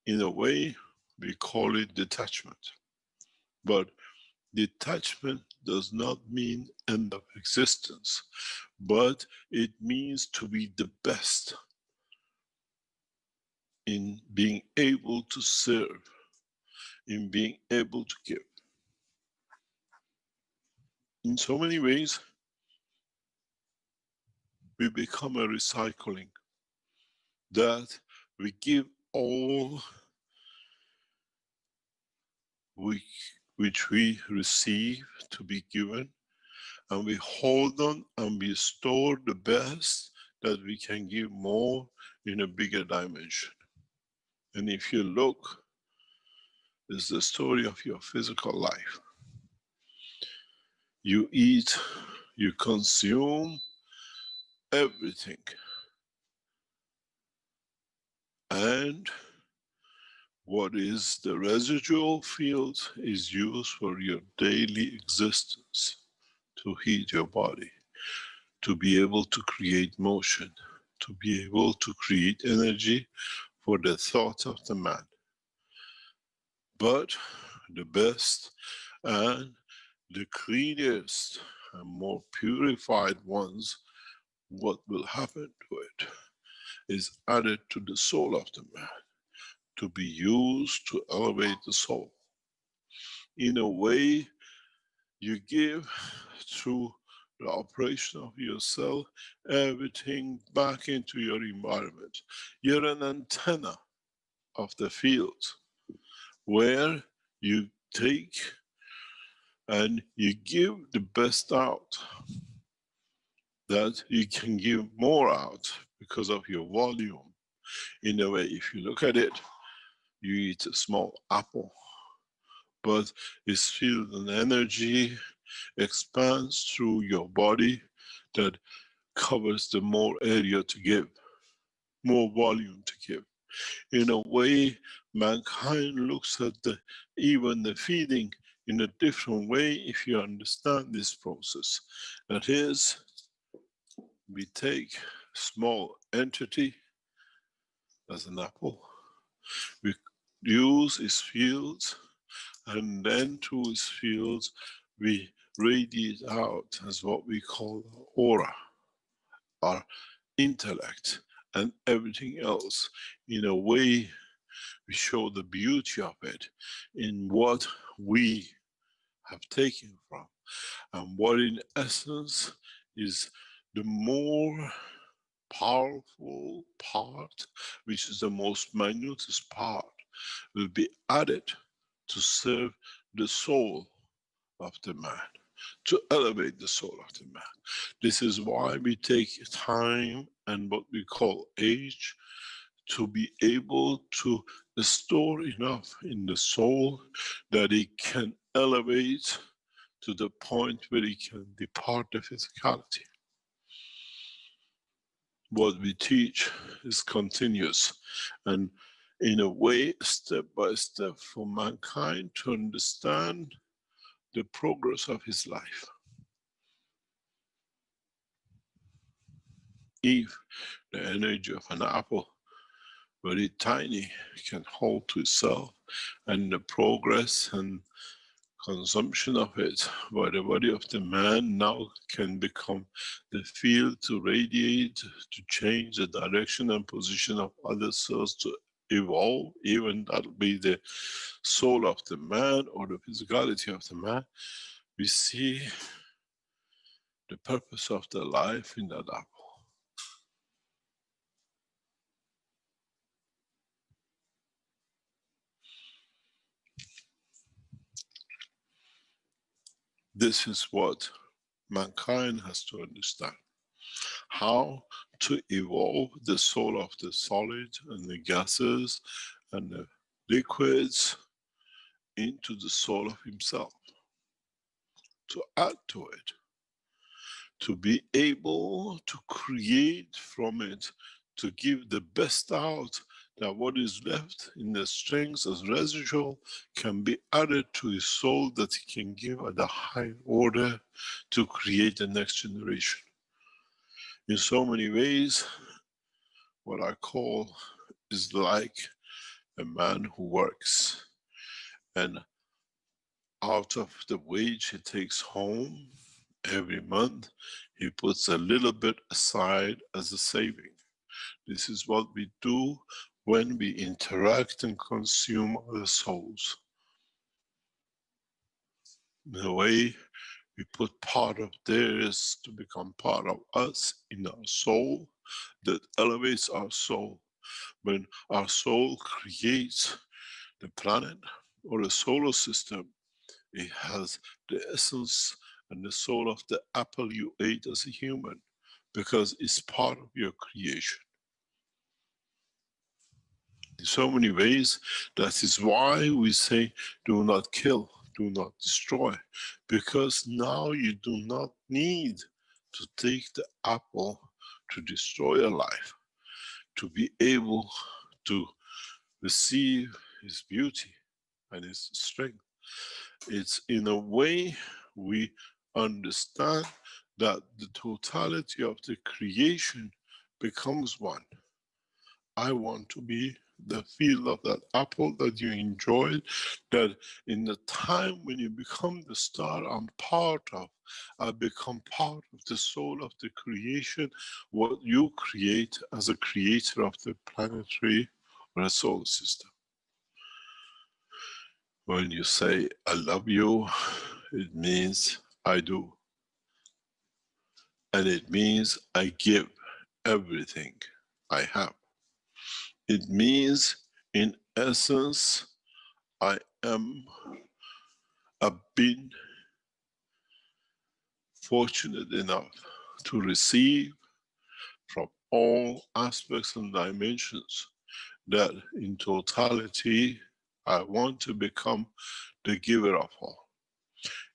In a way, we call it detachment. But detachment does not mean end of existence, but it means to be the best in being able to serve, in being able to give. In so many ways, we become a recycling, that we give all which we receive to be given, and we hold on and we store the best that we can give more in a bigger dimension. And if you look, it's the story of your physical life. You eat, you consume everything. And what is the residual field is used for your daily existence, to heat your body, to be able to create motion, to be able to create energy for the thoughts of the man. But the best and the cleanest and more purified ones, what will happen to it is added to the soul of the man, to be used to elevate the soul. In a way, you give through the operation of your cell everything back into your environment. You're an antenna of the field where you take and you give the best out, that you can give more out because of your volume. In a way, if you look at it, you eat a small apple, but it's filled with energy, expands through your body that covers the more area to give, more volume to give. In a way, mankind looks at even the feeding in a different way if you understand this process. That is, we take small entity as an apple, we use its fields And then through his fields, we radiate out as what we call aura, our intellect, and everything else. In a way, we show the beauty of it in what we have taken from, and what in essence is the more powerful part, which is the most minutest part, will be added to serve the soul of the man, to elevate the soul of the man. This is why we take time and what we call age to be able to store enough in the soul that it can elevate to the point where it can depart the physicality. What we teach is continuous, and in a way, step by step, for mankind to understand the progress of his life. If the energy of an apple, very tiny, can hold to itself, and the progress and consumption of it by the body of the man now can become the field to radiate, to change the direction and position of other cells, to evolve, even that'll be the soul of the man or the physicality of the man. We see the purpose of the life in that apple. This is what mankind has to understand. How to evolve the soul of the solid and the gases and the liquids into the soul of himself. To add to it. To be able to create from it, to give the best out, that what is left in the strengths as residual can be added to his soul, that he can give at a higher order to create the next generation. In so many ways, what I call is like a man who works, and out of the wage he takes home every month, he puts a little bit aside as a saving. This is what we do when we interact and consume other souls. In a way, we put part of theirs to become part of us in our soul, that elevates our soul. When our soul creates the planet or the solar system, it has the essence and the soul of the apple you ate as a human, because it's part of your creation. In so many ways, that is why we say, do not kill, do not destroy, because now you do not need to take the apple to destroy a life, to be able to receive his beauty and his strength. It's in a way we understand that the totality of the creation becomes one. I want to be the feel of that apple that you enjoyed, that in the time when you become the star I'm part of, I become part of the soul of the creation, what you create as a creator of the planetary or a solar system. When you say, I love you, it means I do. And it means I give everything I have. It means, in essence, I've been fortunate enough to receive from all aspects and dimensions, that in totality, I want to become the giver of all.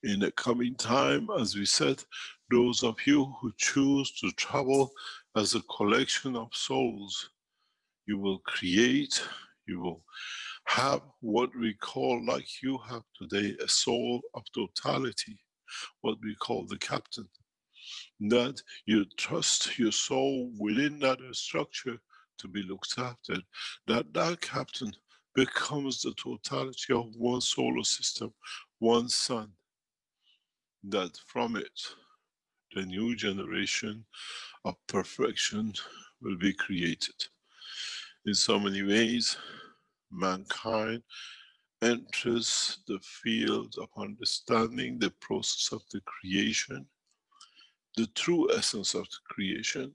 In the coming time, as we said, those of you who choose to travel as a collection of souls, you will create, you will have what we call, like you have today, a soul of totality, what we call the captain. That you trust your soul within that structure to be looked after, that captain becomes the totality of one solar system, one sun, that from it, the new generation of perfection will be created. In so many ways, mankind enters the field of understanding the process of the creation, the true essence of the creation,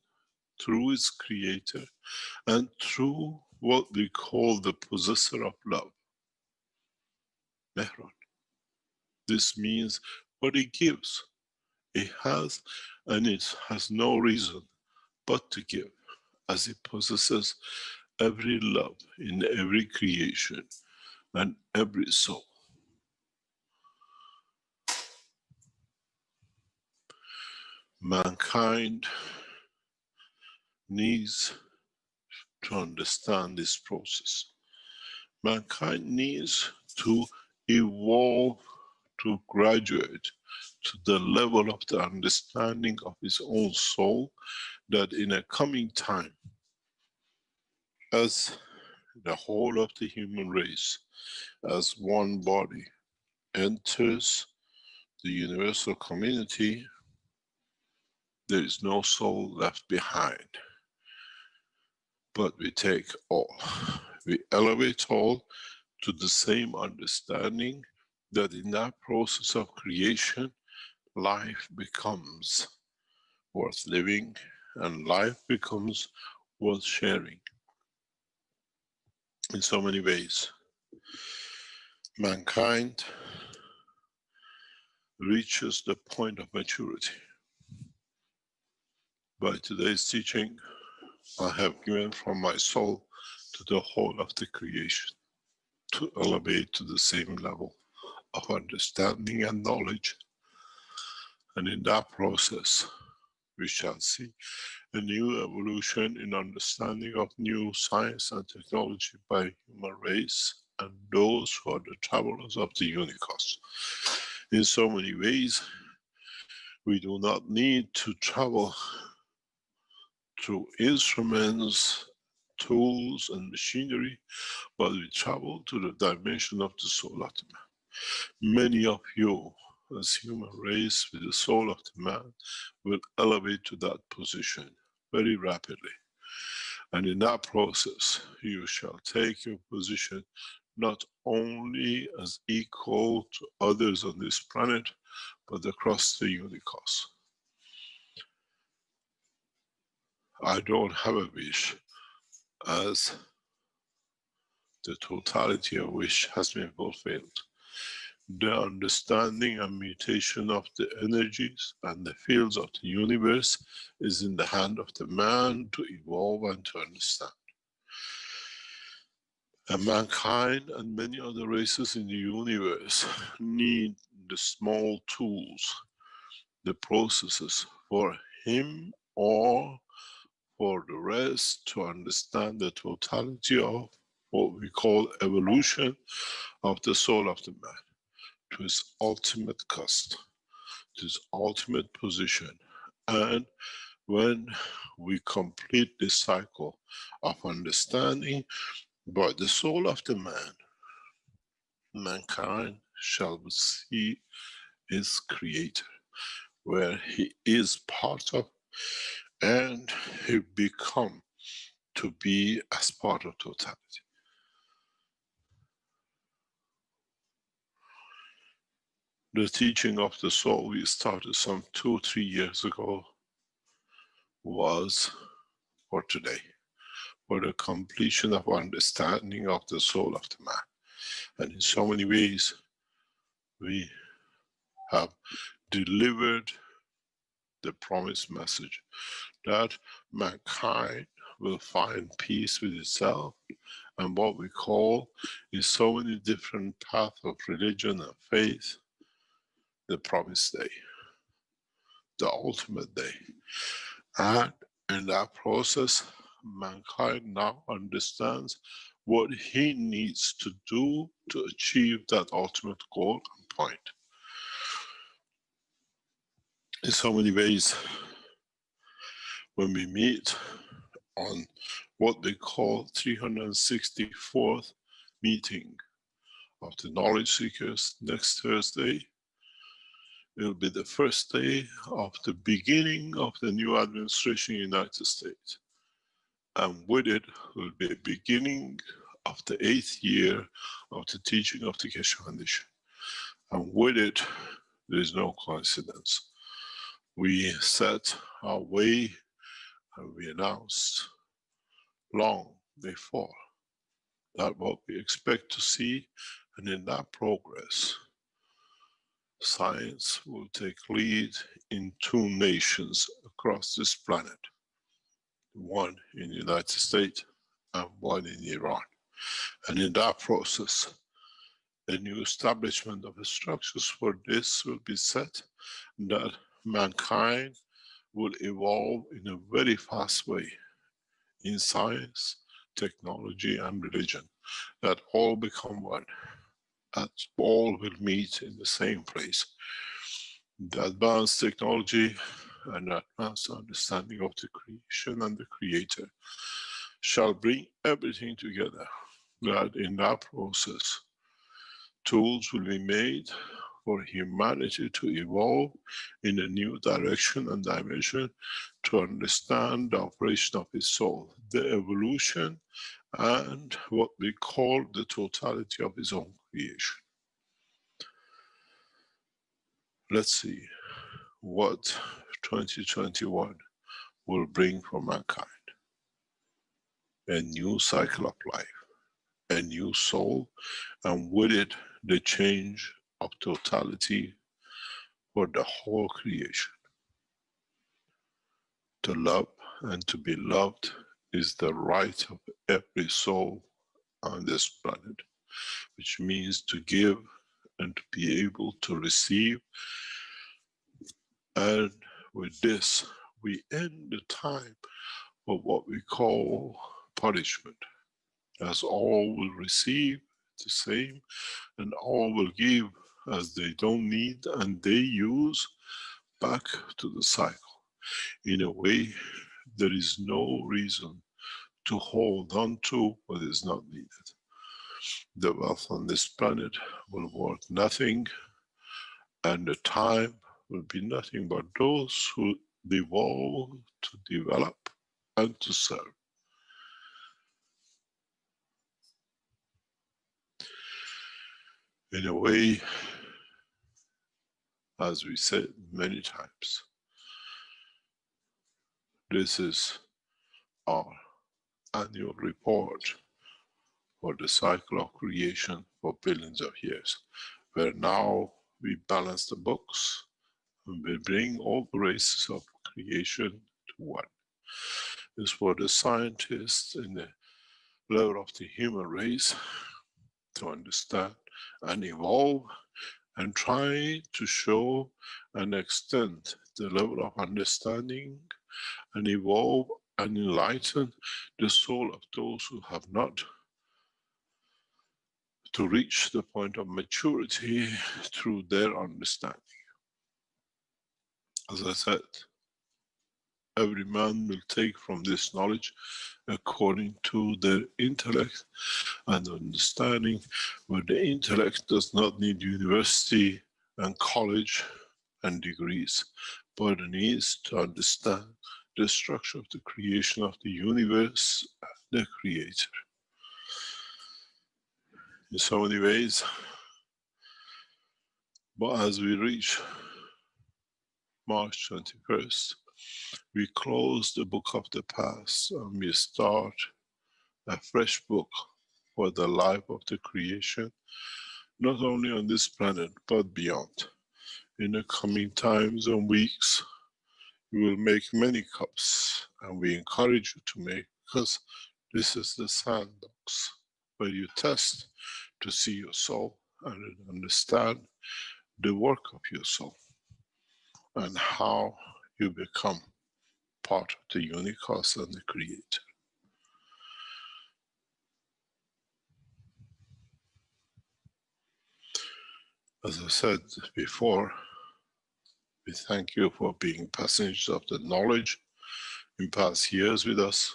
through its creator, and through what we call the possessor of love, Mehran. This means what it gives. It has, and it has no reason but to give, as it possesses every love in every creation and every soul. Mankind needs to understand this process. Mankind needs to evolve, to graduate to the level of the understanding of his own soul, that in a coming time, as the whole of the human race, as one body, enters the universal community, there is no soul left behind. But we take all, we elevate all to the same understanding that in that process of creation, life becomes worth living and life becomes worth sharing. In so many ways, mankind reaches the point of maturity. By today's teaching, I have given from my soul to the whole of the creation to elevate to the same level of understanding and knowledge. And in that process, we shall see a new evolution in understanding of new science and technology by human race and those who are the travelers of the universe. In so many ways, we do not need to travel through instruments, tools and machinery, but we travel to the dimension of the soul of the man. Many of you, as human race with the soul of the man, will elevate to that position very rapidly. And in that process, you shall take your position not only as equal to others on this planet, but across the universe. I don't have a wish, as the totality of which has been fulfilled. The understanding and mutation of the energies and the fields of the universe is in the hand of the man to evolve and to understand. And mankind and many other races in the universe need the small tools, the processes for him or for the rest to understand the totality of what we call evolution of the soul of the man, to his ultimate cost, to his ultimate position. And when we complete this cycle of understanding by the soul of the man, mankind shall see his creator, where he is part of, and he become to be as part of totality. The teaching of the soul we started some 2-3 years ago was for today, for the completion of understanding of the soul of the man. And in so many ways, we have delivered the promised message that mankind will find peace with itself, and what we call in so many different paths of religion and faith, the promised day, the ultimate day. And in that process, mankind now understands what he needs to do to achieve that ultimate goal and point. In so many ways, when we meet on what we call 364th meeting of the knowledge seekers next Thursday. It will be the first day of the beginning of the new administration in the United States. And with it will be a beginning of the 8th year of the teaching of the Keshe Foundation. And with it, there is no coincidence. We set our way and we announced long before that what we expect to see, and in that progress, science will take lead in 2 nations across this planet. One in the United States and one in Iran. And in that process, a new establishment of the structures for this will be set, that mankind will evolve in a very fast way in science, technology and religion, that all become one, that all will meet in the same place. The advanced technology and advanced understanding of the creation and the creator shall bring everything together, that in that process tools will be made for humanity to evolve in a new direction and dimension, to understand the operation of his soul, the evolution and what we call the totality of his own creation. Let's see what 2021 will bring for mankind. A new cycle of life, a new soul, and with it the change of totality for the whole creation. To love and to be loved is the right of every soul on this planet, which means to give and to be able to receive. And with this, we end the time of what we call punishment, as all will receive the same and all will give as they don't need and they use back to the cycle. In a way, there is no reason to hold on to what is not needed. The wealth on this planet will worth nothing, and the time will be nothing but those who evolve to develop and to serve. In a way, as we said many times, this is our annual report for the cycle of creation for billions of years, where now we balance the books and we bring all the races of creation to one. It's for the scientists in the level of the human race to understand and evolve and try to show and extend the level of understanding and evolve and enlighten the soul of those who have not, to reach the point of maturity through their understanding. As I said, every man will take from this knowledge according to their intellect and understanding, where the intellect does not need university and college and degrees, but it needs to understand the structure of the creation of the universe and the creator. In so many ways, but as we reach March 21st, we close the book of the past and we start a fresh book for the life of the creation, not only on this planet, but beyond. In the coming times and weeks, we will make many cups, and we encourage you to make, because this is the sandbox where you test to see your soul and understand the work of your soul and how you become part of the Unicos and the Creator. As I said before, we thank you for being passengers of the knowledge in past years with us,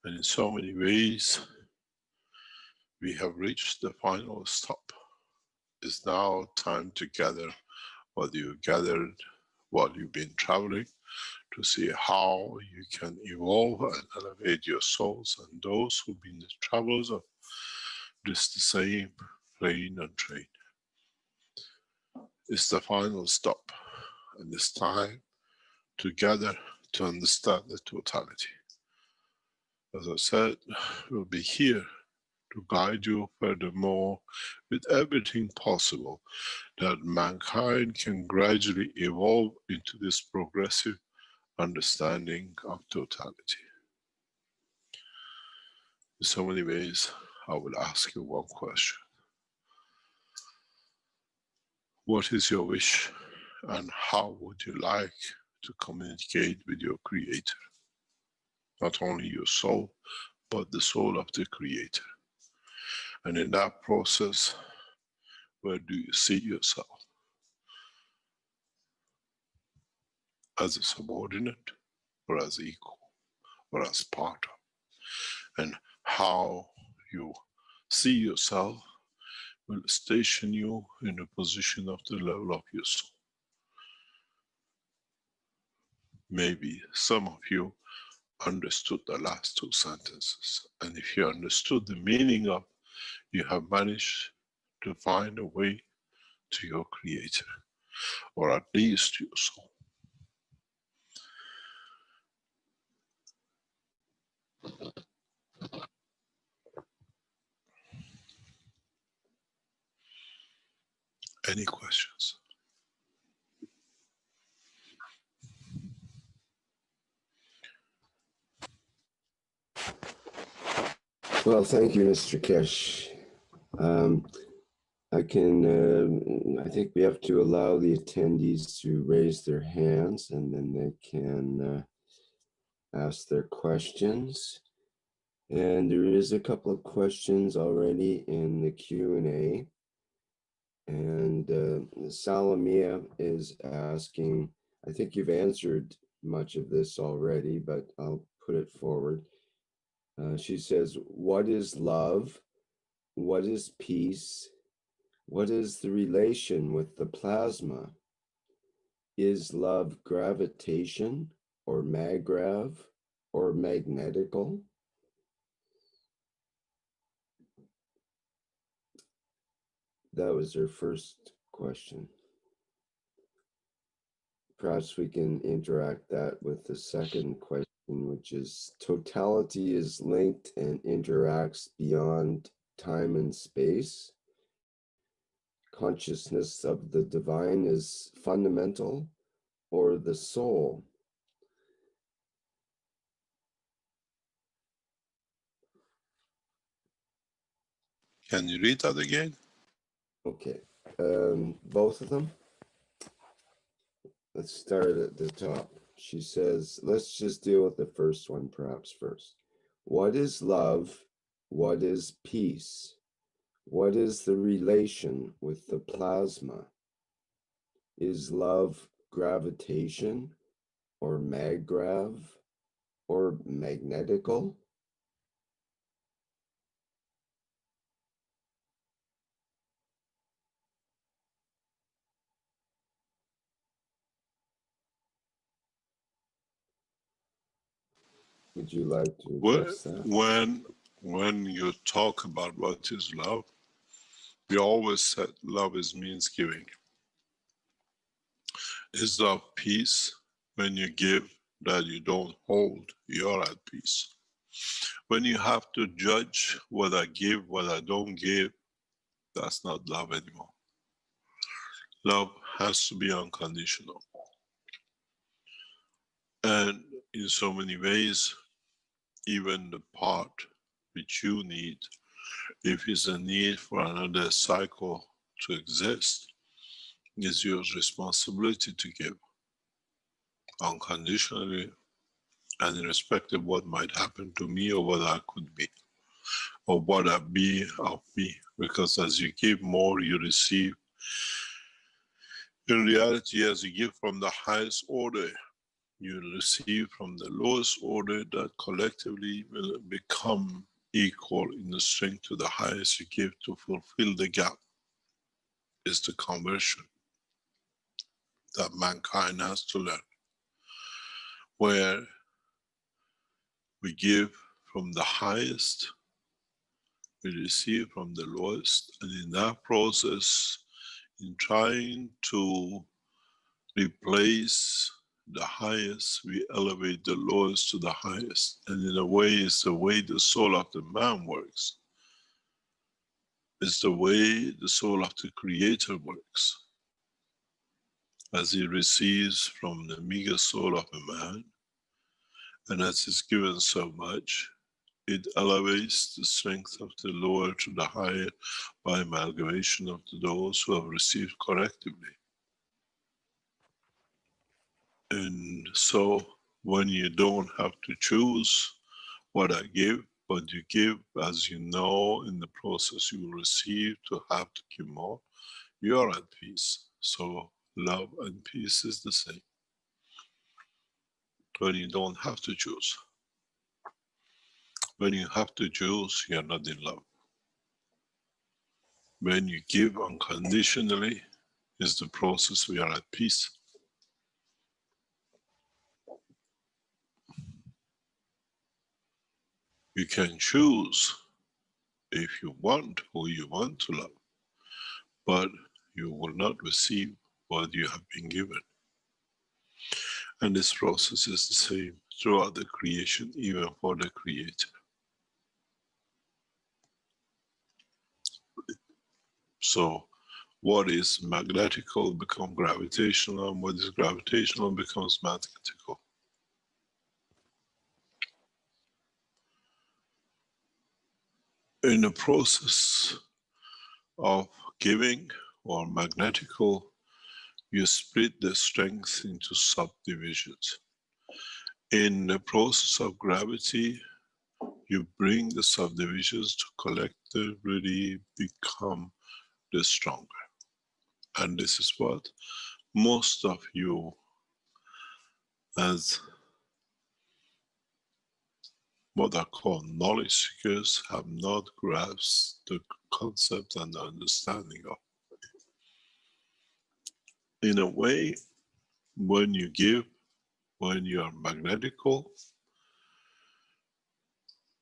and in so many ways we have reached the final stop. It's now time to gather what you gathered while you've been traveling, to see how you can evolve and elevate your souls and those who've been the travelers of this the same plane and train. It's the final stop, and it's time to gather to understand the totality. As I said, we'll be here to guide you furthermore with everything possible that mankind can gradually evolve into this progressive understanding of totality. In so many ways, I will ask you one question. What is your wish, and how would you like to communicate with your Creator? Not only your soul, but the soul of the Creator. And in that process, where do you see yourself? As a subordinate, or as equal, or as part of? And how you see yourself will station you in a position of the level of your soul. Maybe some of you understood the last two sentences, and if you understood the meaning of, you have managed to find a way to your Creator, or at least to your soul. Any questions? Well, thank you, Mr. Keshe. I think we have to allow the attendees to raise their hands, and then they can ask their questions. And there is a couple of questions already in the Q&A. And Salamia is asking, I think you've answered much of this already, but I'll put it forward. She says, what is love? What is peace? What is the relation with the plasma? Is love gravitation or maggrav or magnetical? That was her first question. Perhaps we can interact that with the second question, which is totality is linked and interacts beyond time and space. Consciousness of the divine is fundamental, or the soul? Can you read that again? Okay, both of them. Let's start at the top. She says, let's just deal with the first one perhaps first. What is love? What is peace? What is the relation with the plasma? Is love gravitation or maggrav or magnetical? Would you like to address that? When you talk about what is love, we always said love means giving. Is love peace? When you give that you don't hold, you're at peace. When you have to judge what I give, what I don't give, that's not love anymore. Love has to be unconditional. And in so many ways, even the part which you need, if it's a need for another cycle to exist, is your responsibility to give unconditionally and irrespective of what might happen to me or what I could be or what I be of me. Because as you give more, you receive. In reality, as you give from the highest order, you receive from the lowest order that collectively will become equal in the strength to the highest you give to fulfill the gap is the conversion that mankind has to learn, where we give from the highest, we receive from the lowest, and in that process, in trying to replace the highest, we elevate the lowest to the highest. And in a way, it's the way the soul of the man works. It's the way the soul of the Creator works. As he receives from the meager soul of a man, and as it's given so much, it elevates the strength of the lower to the higher by amalgamation of those who have received collectively. And so when you don't have to choose what I give, but you give as you know in the process you will receive to have to give more, you are at peace. So love and peace is the same. When you don't have to choose. When you have to choose, you are not in love. When you give unconditionally, is the process we are at peace. You can choose if you want who you want to love, but you will not receive what you have been given. And this process is the same throughout the creation, even for the Creator. So what is magnetical becomes gravitational, and what is gravitational becomes magnetical. In the process of giving or magnetical, you split the strength into subdivisions. In the process of gravity, you bring the subdivisions to collectively become the stronger. And this is what most of you as what are called knowledge seekers have not grasped the concept and the understanding of. In a way, when you give, when you are magnetical,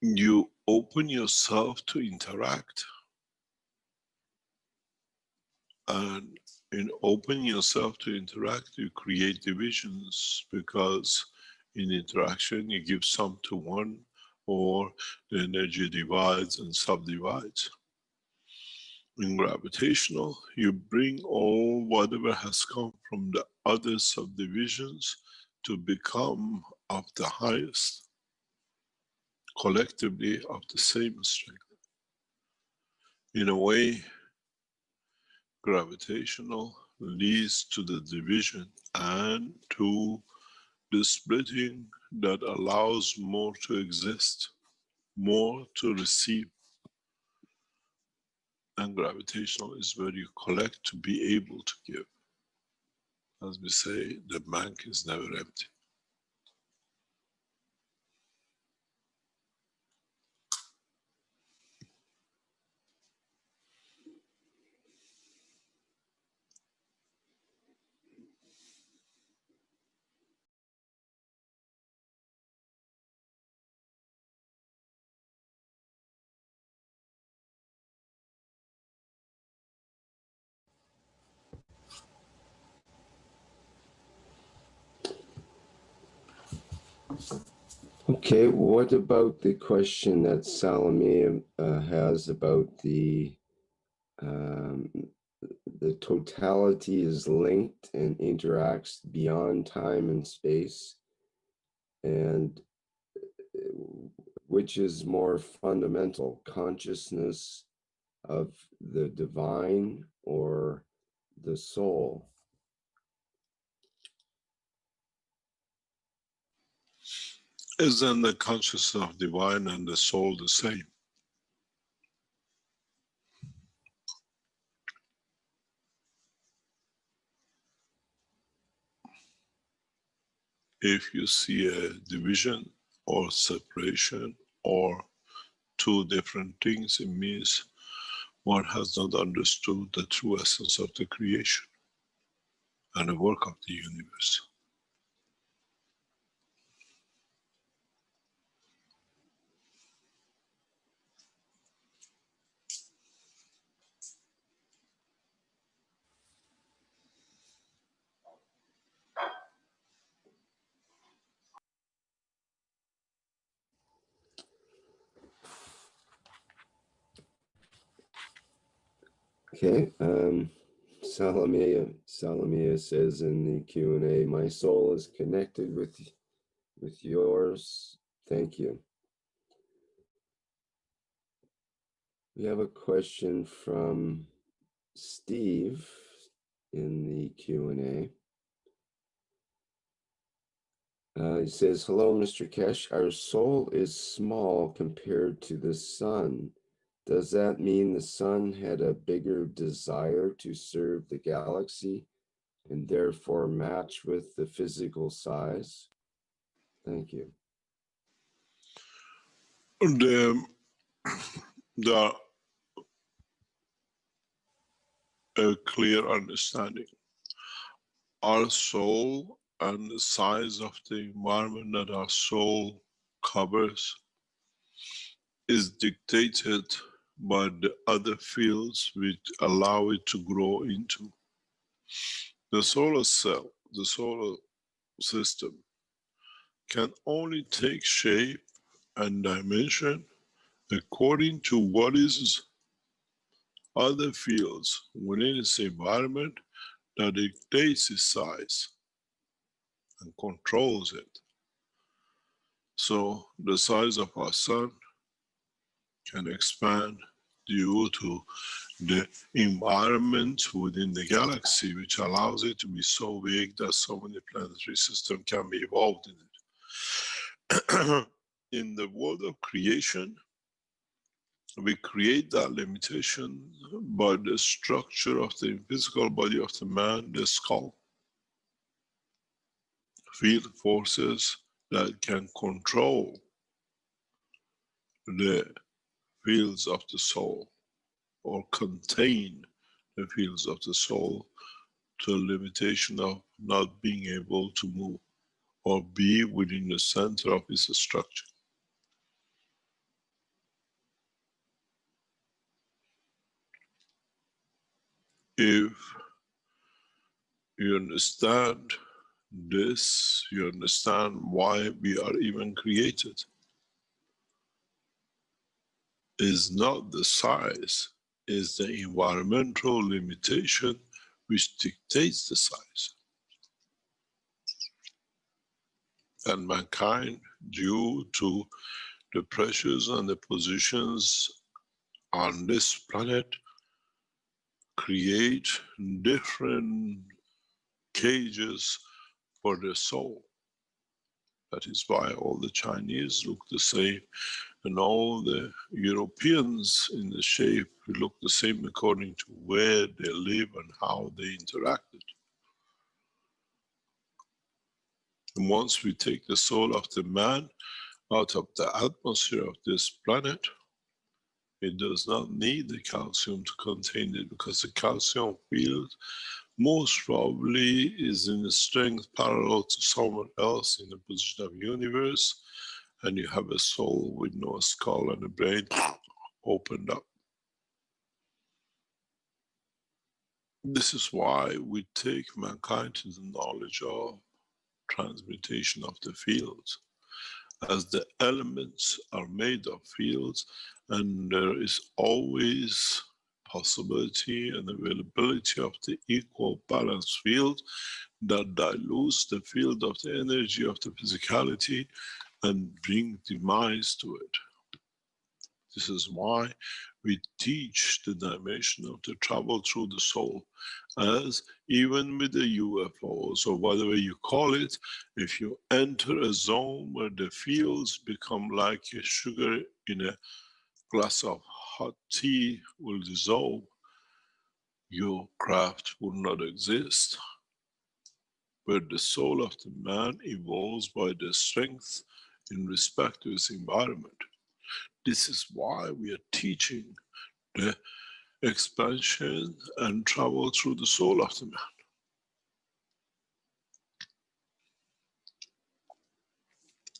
you open yourself to interact. And in opening yourself to interact, you create divisions, because in interaction you give some to one, or the energy divides and subdivides. In gravitational, you bring all whatever has come from the other subdivisions to become of the highest, collectively of the same strength. In a way, gravitational leads to the division and to the splitting that allows more to exist, more to receive. And gravitational is where you collect to be able to give. As we say, the bank is never empty. Okay, what about the question that Salome has about the totality is linked and interacts beyond time and space, and which is more fundamental, consciousness of the divine or the soul? Isn't the consciousness of divine and the soul the same? If you see a division or separation or two different things, it means one has not understood the true essence of the creation and the work of the universe. Okay, Salomea says in the Q&A, my soul is connected with yours. Thank you. We have a question from Steve in the Q&A. He says, hello, Mr. Keshe. Our soul is small compared to the sun. Does that mean the sun had a bigger desire to serve the galaxy and therefore match with the physical size? Thank you. The a clear understanding. Our soul and the size of the environment that our soul covers is dictated by the other fields which allow it to grow into. The solar cell, the solar system, can only take shape and dimension according to what is other fields within its environment that dictates its size and controls it. So the size of our sun can expand due to the environment within the galaxy, which allows it to be so big that so many planetary systems can be evolved in it. In the world of creation, we create that limitation by the structure of the physical body of the man, the skull. Field forces that can control the fields of the soul or contain the fields of the soul to a limitation of not being able to move or be within the center of its structure. If you understand this, you understand why we are even created. Is not the size, is the environmental limitation which dictates the size. And mankind, due to the pressures and the positions on this planet, create different cages for the soul. That is why all the Chinese look the same and all the Europeans in the shape look the same according to where they live and how they interacted. And once we take the soul of the man out of the atmosphere of this planet, it does not need the calcium to contain it, because the calcium field most probably is in a strength parallel to someone else in the position of universe, and you have a soul with no skull and a brain opened up. This is why we take mankind to the knowledge of transmutation of the fields, as the elements are made of fields, and there is always possibility and availability of the equal balance field that dilutes the field of the energy of the physicality and bring demise to it. This is why we teach the dimension of the travel through the soul, as even with the UFOs or whatever you call it, if you enter a zone where the fields become like a sugar in a glass of hot tea will dissolve, your craft will not exist. But the soul of the man evolves by the strength in respect to his environment. This is why we are teaching the expansion and travel through the soul of the man.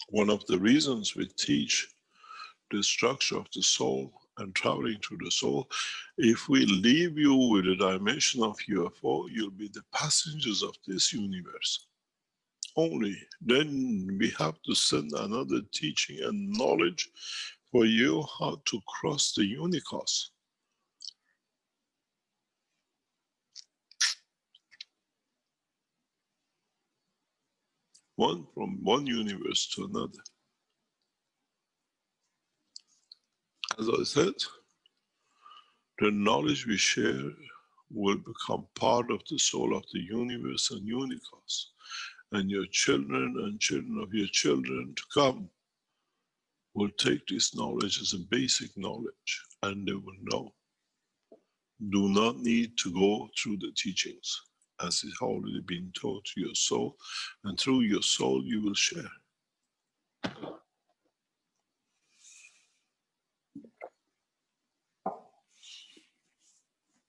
One of the reasons we teach the structure of the soul and traveling through the soul, if we leave you with a dimension of UFO, you'll be the passengers of this universe. Only then we have to send another teaching and knowledge for you how to cross the unicos. From one universe to another. As I said, the knowledge we share will become part of the soul of the universe and unicos. And your children and children of your children to come will take this knowledge as a basic knowledge, and they will know. Do not need to go through the teachings, as it's already been taught to your soul, and through your soul you will share.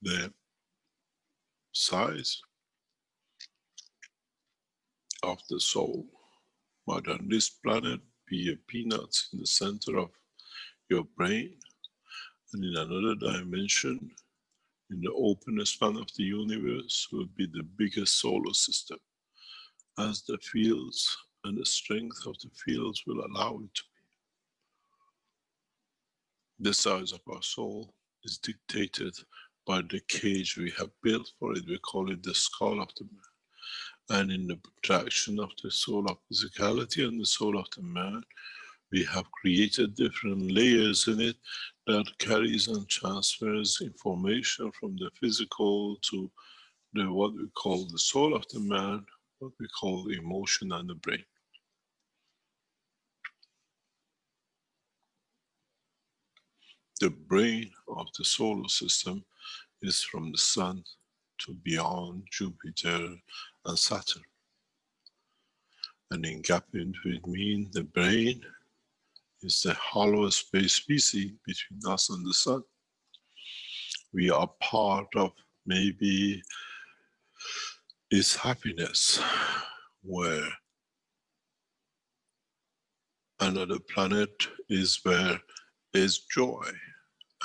The size of the soul might on this planet be a peanuts in the center of your brain, and in another dimension, in the open span of the universe, will be the biggest solar system, as the fields and the strength of the fields will allow it to be. The size of our soul is dictated by the cage we have built for it. We call it the skull of the man. And in the projection of the soul of physicality and the soul of the man, we have created different layers in it that carries and transfers information from the physical to the what we call the soul of the man, what we call the emotion and the brain. The brain of the solar system is from the sun to beyond Jupiter and Saturn. And in gap in between the brain is the hollow space species between us and the sun. We are part of maybe is happiness, where another planet is where is joy,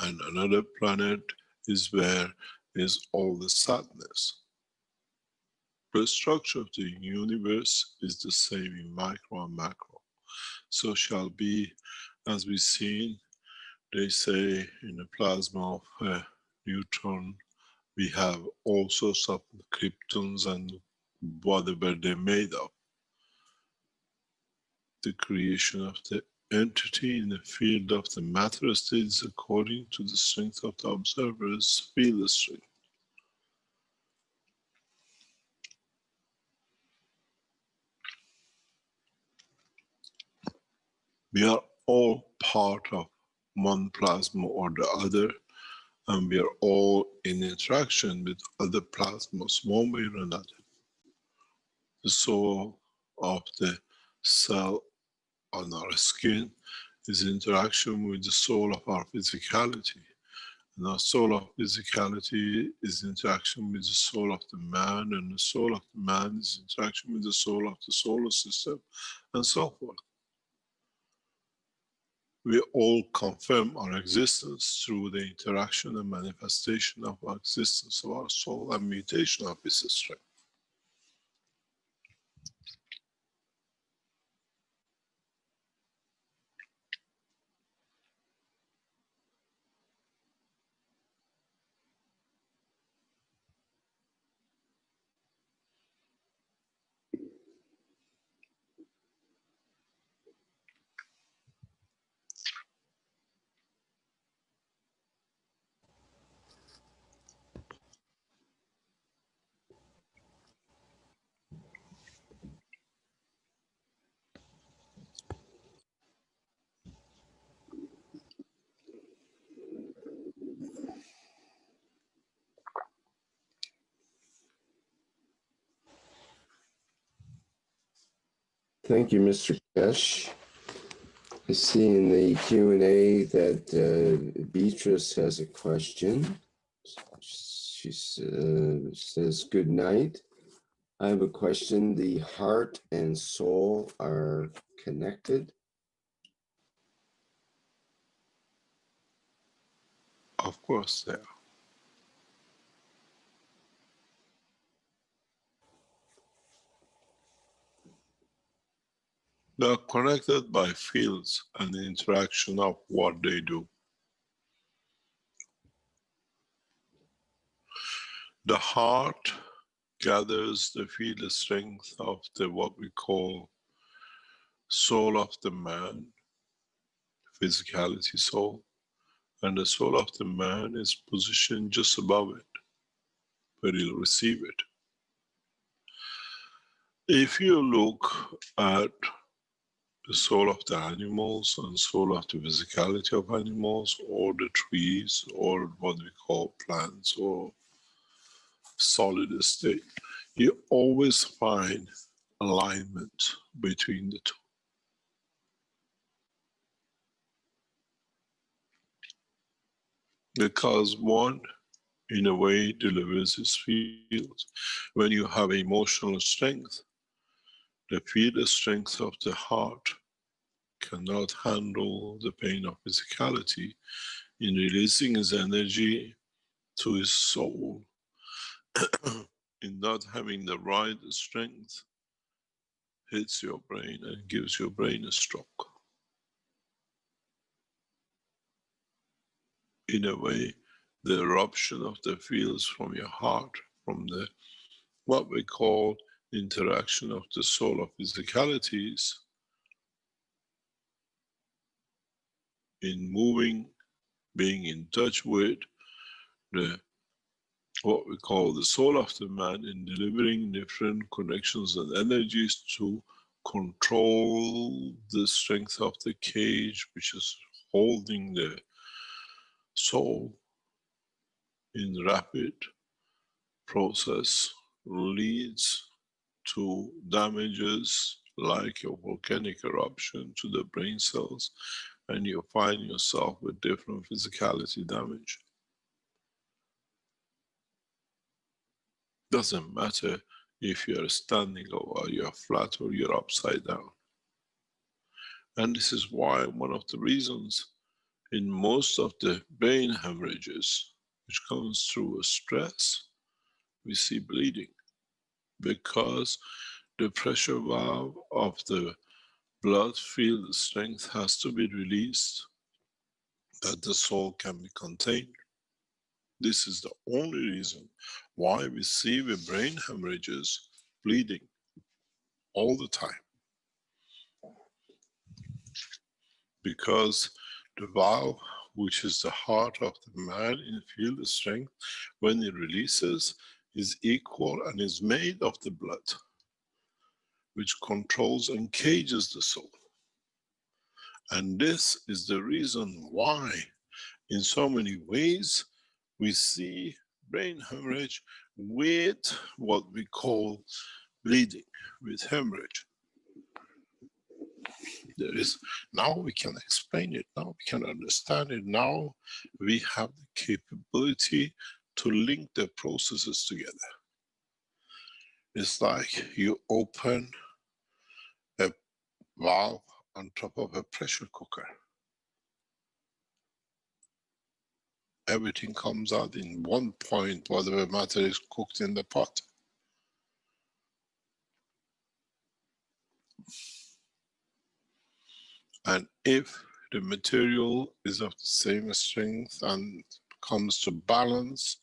and another planet is where is all the sadness. The structure of the universe is the same in micro and macro. So shall be, as we've seen, they say in the plasma of a neutron, we have all sorts of kryptons and whatever they're made of. The creation of the entity in the field of the matter state is according to the strength of the observer's field strength. We are all part of one plasma or the other, and we are all in interaction with other plasmas one way or another. The soul of the cell on our skin is interaction with the soul of our physicality. And our soul of physicality is interaction with the soul of the man, and the soul of the man is interaction with the soul of the solar system, and so forth. We all confirm our existence through the interaction and manifestation of our existence of our soul and mutation of its strength. Thank you, Mr. Keshe. I see in the Q&A that Beatrice has a question. She says, good night. I have a question. The heart and soul are connected? Of course they are. They are connected by fields and the interaction of what they do. The heart gathers the field strength of the what we call soul of the man, physicality soul, and the soul of the man is positioned just above it, where he'll receive it. If you look at the soul of the animals and soul of the physicality of animals, or the trees, or what we call plants, or solid state, you always find alignment between the two. Because one, in a way, delivers its field. When you have emotional strength, the field strength of the heart cannot handle the pain of physicality in releasing his energy to his soul. In not having the right strength, hits your brain and gives your brain a stroke. In a way, the eruption of the fields from your heart, from the what we call interaction of the soul of physicalities, in moving, being in touch with the what we call the soul of the man, in delivering different connections and energies to control the strength of the cage, which is holding the soul in rapid process, leads to damages like a volcanic eruption to the brain cells, and you find yourself with different physicality damage. Doesn't matter if you're standing or you're flat or you're upside down. And this is why one of the reasons in most of the brain hemorrhages, which comes through a stress, we see bleeding, because the pressure valve of the blood field strength has to be released, that the soul can be contained. This is the only reason why we see with brain hemorrhages bleeding all the time. Because the valve, which is the heart of the man in field strength, when it releases, is equal and is made of the blood, which controls and cages the soul. And this is the reason why, in so many ways, we see brain hemorrhage with what we call bleeding, with hemorrhage. There is, now we can explain it, now we can understand it, now we have the capability to link the processes together. It's like you open a valve on top of a pressure cooker. Everything comes out in one point, whatever matter is cooked in the pot. And if the material is of the same strength and comes to balance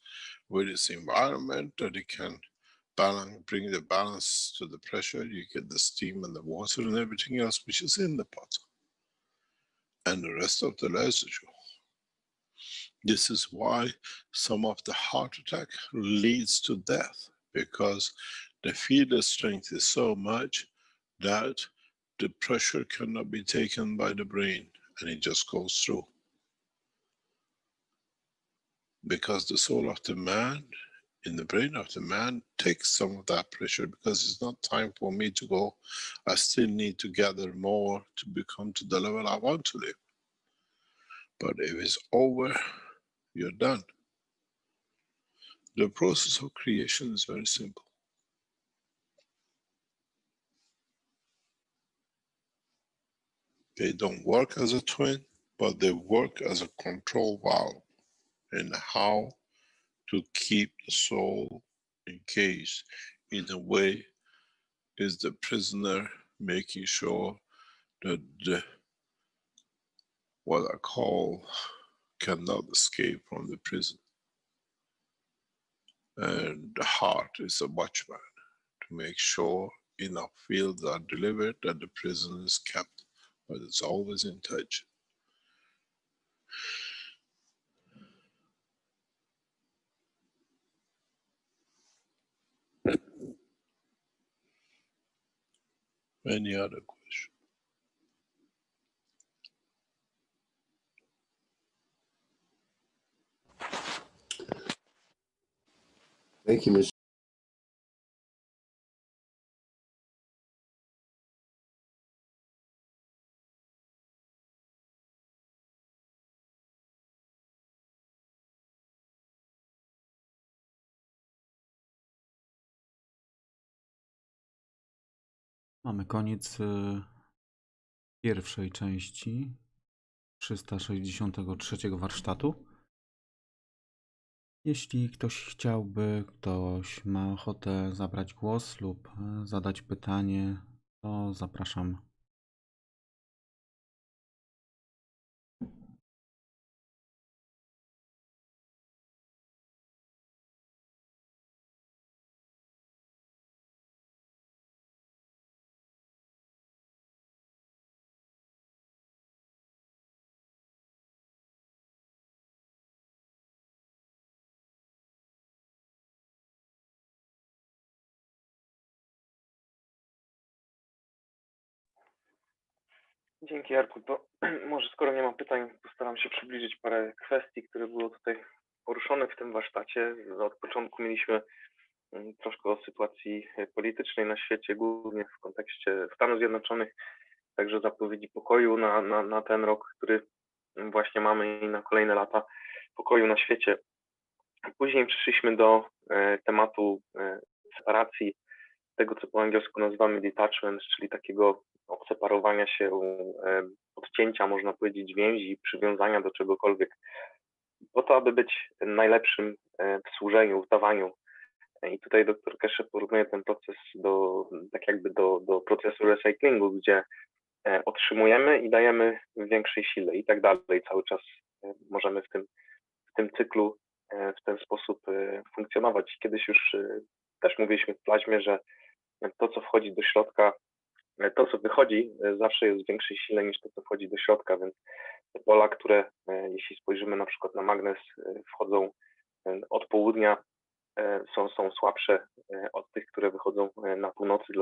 with its environment, that it can balance, bring the balance to the pressure, you get the steam and the water and everything else which is in the pot. And the rest of the residue. This is why some of the heart attack leads to death, because the field strength is so much that the pressure cannot be taken by the brain and it just goes through. Because the soul of the man in the brain of the man takes some of that pressure, because it's not time for me to go. I still need to gather more to become to the level I want to live. But if it's over, you're done. The process of creation is very simple. They don't work as a twin, but they work as a control valve in how to keep the soul engaged. In a way, is the prisoner making sure that the, what I call, cannot escape from the prison. And the heart is a watchman to make sure enough fields are delivered that the prison is kept, but it's always in touch. Any other question? Thank you, Mr. Mamy koniec pierwszej części 363 warsztatu. Jeśli ktoś ma ochotę zabrać głos lub zadać pytanie, to zapraszam. Dzięki, Jarku. To może skoro nie ma pytań, postaram się przybliżyć parę kwestii, które były tutaj poruszone w tym warsztacie. Od początku mieliśmy troszkę o sytuacji politycznej na świecie, głównie w kontekście Stanów Zjednoczonych, także zapowiedzi pokoju na ten rok, który właśnie mamy, i na kolejne lata pokoju na świecie. Później przeszliśmy do tematu separacji, tego co po angielsku nazywamy detachment, czyli takiego odseparowania się, odcięcia, można powiedzieć, więzi, przywiązania do czegokolwiek, po to, aby być najlepszym w służeniu, w dawaniu. I tutaj dr Keshe porównuje ten proces do procesu recyklingu, gdzie otrzymujemy i dajemy w większej sile i tak dalej. Cały czas możemy w tym cyklu w ten sposób funkcjonować. Kiedyś już też mówiliśmy w Plazmie, że to, co wchodzi do środka, to, co wychodzi, zawsze jest w większej sile niż to, co wchodzi do środka, więc te pola, które, jeśli spojrzymy na przykład na magnes, wchodzą od południa, są słabsze od tych, które wychodzą na północy,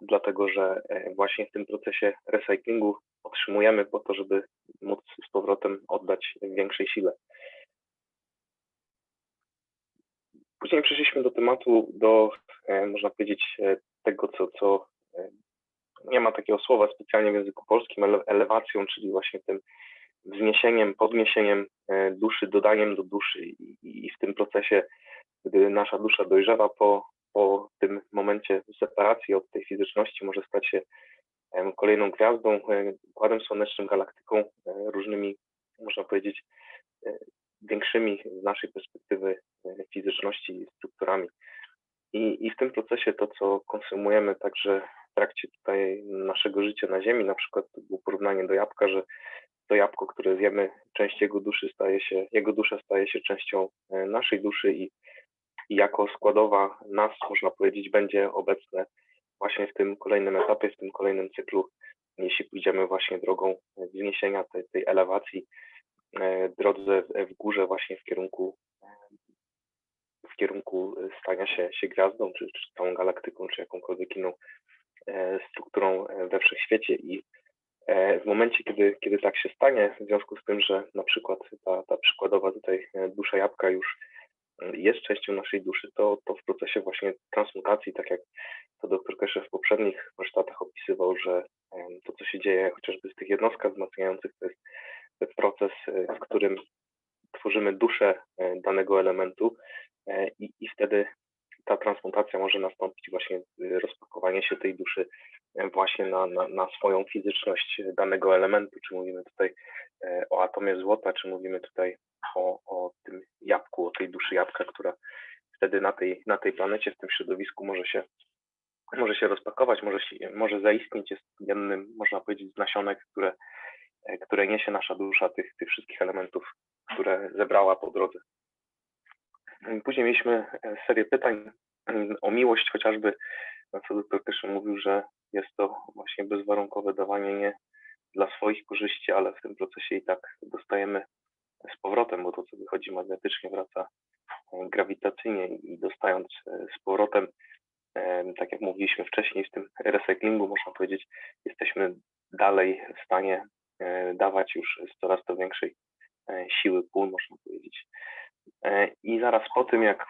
dlatego że właśnie w tym procesie recyklingu otrzymujemy po to, żeby móc z powrotem oddać w większej sile. Później przeszliśmy do tematu, można powiedzieć, tego, co nie ma takiego słowa specjalnie w języku polskim, elewacją, czyli właśnie tym wzniesieniem, podniesieniem duszy, dodaniem do duszy, i w tym procesie, gdy nasza dusza dojrzewa po tym momencie separacji od tej fizyczności, może stać się kolejną gwiazdą, układem słonecznym, galaktyką, różnymi, można powiedzieć, większymi z naszej perspektywy fizyczności strukturami. I w tym procesie to, co konsumujemy także w trakcie tutaj naszego życia na Ziemi, na przykład to było porównanie do jabłka, że to jabłko, które zjemy, część jego dusza staje się częścią naszej duszy i jako składowa nas, można powiedzieć, będzie obecne właśnie w tym kolejnym etapie, w tym kolejnym cyklu, jeśli pójdziemy właśnie drogą wzniesienia tej elewacji, drodze w górze właśnie w kierunku stania się gwiazdą, czy całą galaktyką, czy jakąkolwiek inną strukturą we wszechświecie. I w momencie, kiedy tak się stanie, w związku z tym, że na przykład ta przykładowa tutaj dusza jabłka już jest częścią naszej duszy, to w procesie właśnie transmutacji, tak jak to dr Keshe w poprzednich warsztatach opisywał, że to, co się dzieje chociażby w tych jednostkach wzmacniających, to jest proces, w którym tworzymy duszę danego elementu i wtedy ta transmutacja może nastąpić właśnie rozpakowanie się tej duszy właśnie na swoją fizyczność danego elementu, czy mówimy tutaj o atomie złota, czy mówimy tutaj o tym jabłku, o tej duszy jabłka, która wtedy na tej planecie, w tym środowisku może się rozpakować, może zaistnieć, jest jednym, można powiedzieć, z nasionek, które niesie nasza dusza, tych wszystkich elementów, które zebrała po drodze. Później mieliśmy serię pytań o miłość chociażby, co dr Keshe mówił, że jest to właśnie bezwarunkowe dawanie nie dla swoich korzyści, ale w tym procesie i tak dostajemy z powrotem, bo to, co wychodzi magnetycznie, wraca grawitacyjnie i dostając z powrotem, tak jak mówiliśmy wcześniej, w tym recyklingu, można powiedzieć, jesteśmy dalej w stanie dawać już z coraz to większej siły pól, można powiedzieć. I zaraz po tym, jak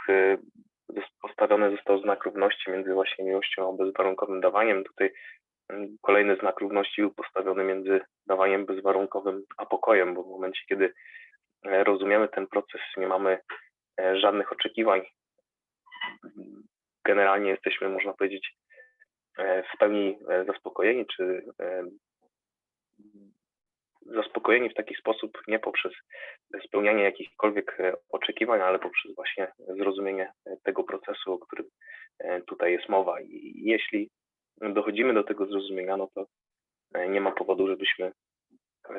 postawiony został znak równości między właśnie miłością a bezwarunkowym dawaniem, tutaj kolejny znak równości był postawiony między dawaniem bezwarunkowym a pokojem, bo w momencie, kiedy rozumiemy ten proces, nie mamy żadnych oczekiwań. Generalnie jesteśmy, można powiedzieć, w pełni zaspokojeni, czy zaspokojeni w taki sposób nie poprzez spełnianie jakichkolwiek oczekiwań, ale poprzez właśnie zrozumienie tego procesu, o którym tutaj jest mowa. I jeśli dochodzimy do tego zrozumienia, no to nie ma powodu,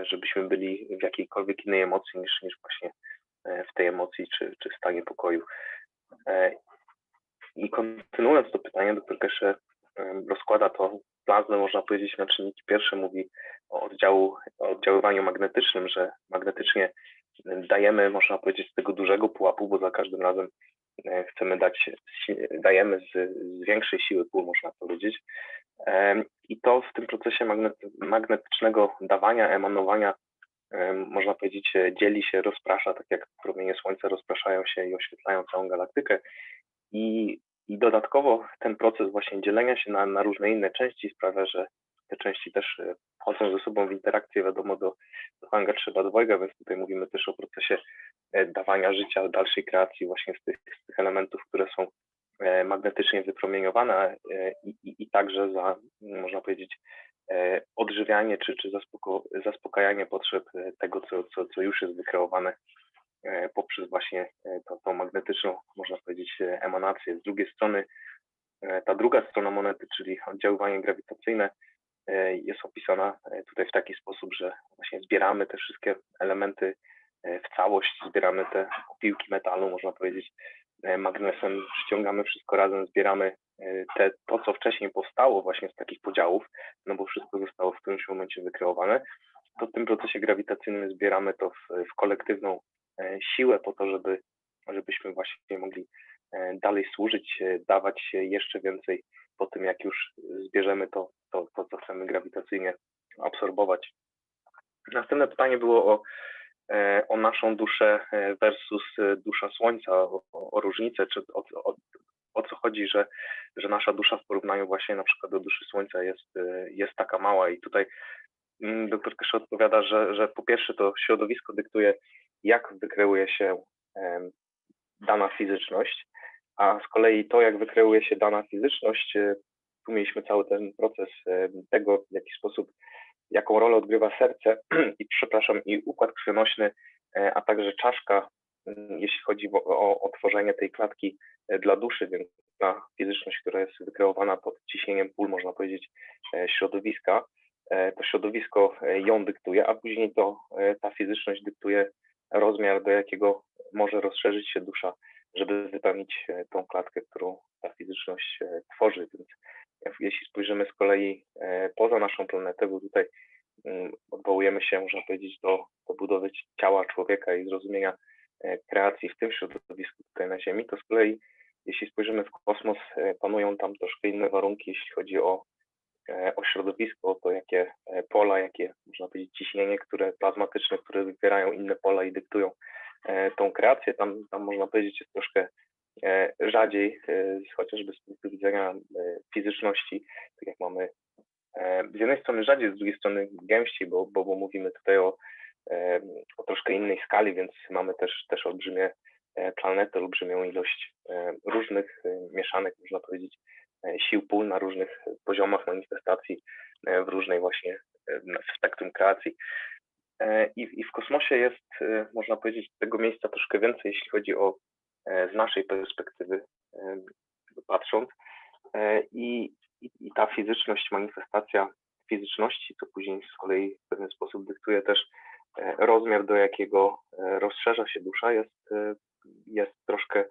żebyśmy byli w jakiejkolwiek innej emocji niż właśnie w tej emocji czy w stanie pokoju. I kontynuując to pytanie, dr Keshe rozkłada to plazmy, można powiedzieć, na czynniki pierwsze, mówi o oddziaływaniu magnetycznym, że magnetycznie dajemy, można powiedzieć, z tego dużego pułapu, bo za każdym razem chcemy dajemy z większej siły pól, można powiedzieć. I to w tym procesie magnetycznego dawania, emanowania, można powiedzieć, dzieli się, rozprasza, tak jak promienie Słońca rozpraszają się i oświetlają całą galaktykę. I dodatkowo ten proces właśnie dzielenia się na różne inne części sprawia, że te części też wchodzą ze sobą w interakcję, wiadomo, do hanga trzeba dwojga, więc tutaj mówimy też o procesie dawania życia, dalszej kreacji właśnie z tych elementów, które są magnetycznie wypromieniowane i także za, można powiedzieć, odżywianie czy zaspokajanie potrzeb tego, co już jest wykreowane poprzez właśnie tą magnetyczną, można powiedzieć, emanację. Z drugiej strony ta druga strona monety, czyli oddziaływanie grawitacyjne, jest opisana tutaj w taki sposób, że właśnie zbieramy te wszystkie elementy w całość, zbieramy te piłki metalu, można powiedzieć, magnesem, ściągamy wszystko razem, zbieramy to, co wcześniej powstało właśnie z takich podziałów, no bo wszystko zostało w którymś momencie wykreowane, to w tym procesie grawitacyjnym zbieramy to w kolektywną siłę po to, żebyśmy właśnie mogli dalej służyć, dawać jeszcze więcej po tym, jak już zbierzemy to co chcemy grawitacyjnie absorbować. Następne pytanie było o naszą duszę versus dusza Słońca, o różnicę, czy o co chodzi, że nasza dusza w porównaniu właśnie na przykład do duszy Słońca jest taka mała. I tutaj dr Keshe odpowiada, że po pierwsze to środowisko dyktuje, jak wykreuje się dana fizyczność, a z kolei to, jak wykreuje się dana fizyczność, tu mieliśmy cały ten proces tego, w jaki sposób, jaką rolę odgrywa serce i układ krwionośny, a także czaszka, jeśli chodzi o tworzenie tej klatki dla duszy, więc ta fizyczność, która jest wykreowana pod ciśnieniem pól, można powiedzieć, środowiska, to środowisko ją dyktuje, a później ta fizyczność dyktuje rozmiar, do jakiego może rozszerzyć się dusza, żeby wypełnić tą klatkę, którą ta fizyczność tworzy. Więc jeśli spojrzymy z kolei poza naszą planetę, bo tutaj odwołujemy się, można powiedzieć, do budowy ciała człowieka i zrozumienia kreacji w tym środowisku tutaj na Ziemi, to z kolei jeśli spojrzymy w kosmos, panują tam troszkę inne warunki, jeśli chodzi o środowisko, to jakie pola, jakie, można powiedzieć, ciśnienie, plazmatyczne, które wybierają inne pola i dyktują tą kreację. Tam można powiedzieć jest troszkę rzadziej, chociażby z punktu widzenia fizyczności, tak jak mamy z jednej strony rzadziej, z drugiej strony gęściej, bo mówimy tutaj o troszkę innej skali, więc mamy też olbrzymie planety, olbrzymią ilość różnych mieszanek, można powiedzieć, sił pól na różnych poziomach manifestacji, w różnej właśnie w spektrum kreacji. I w kosmosie jest, można powiedzieć, tego miejsca troszkę więcej, jeśli chodzi o z naszej perspektywy patrząc. I ta fizyczność, manifestacja fizyczności, co później z kolei w pewien sposób dyktuje też rozmiar, do jakiego rozszerza się dusza, jest troszkę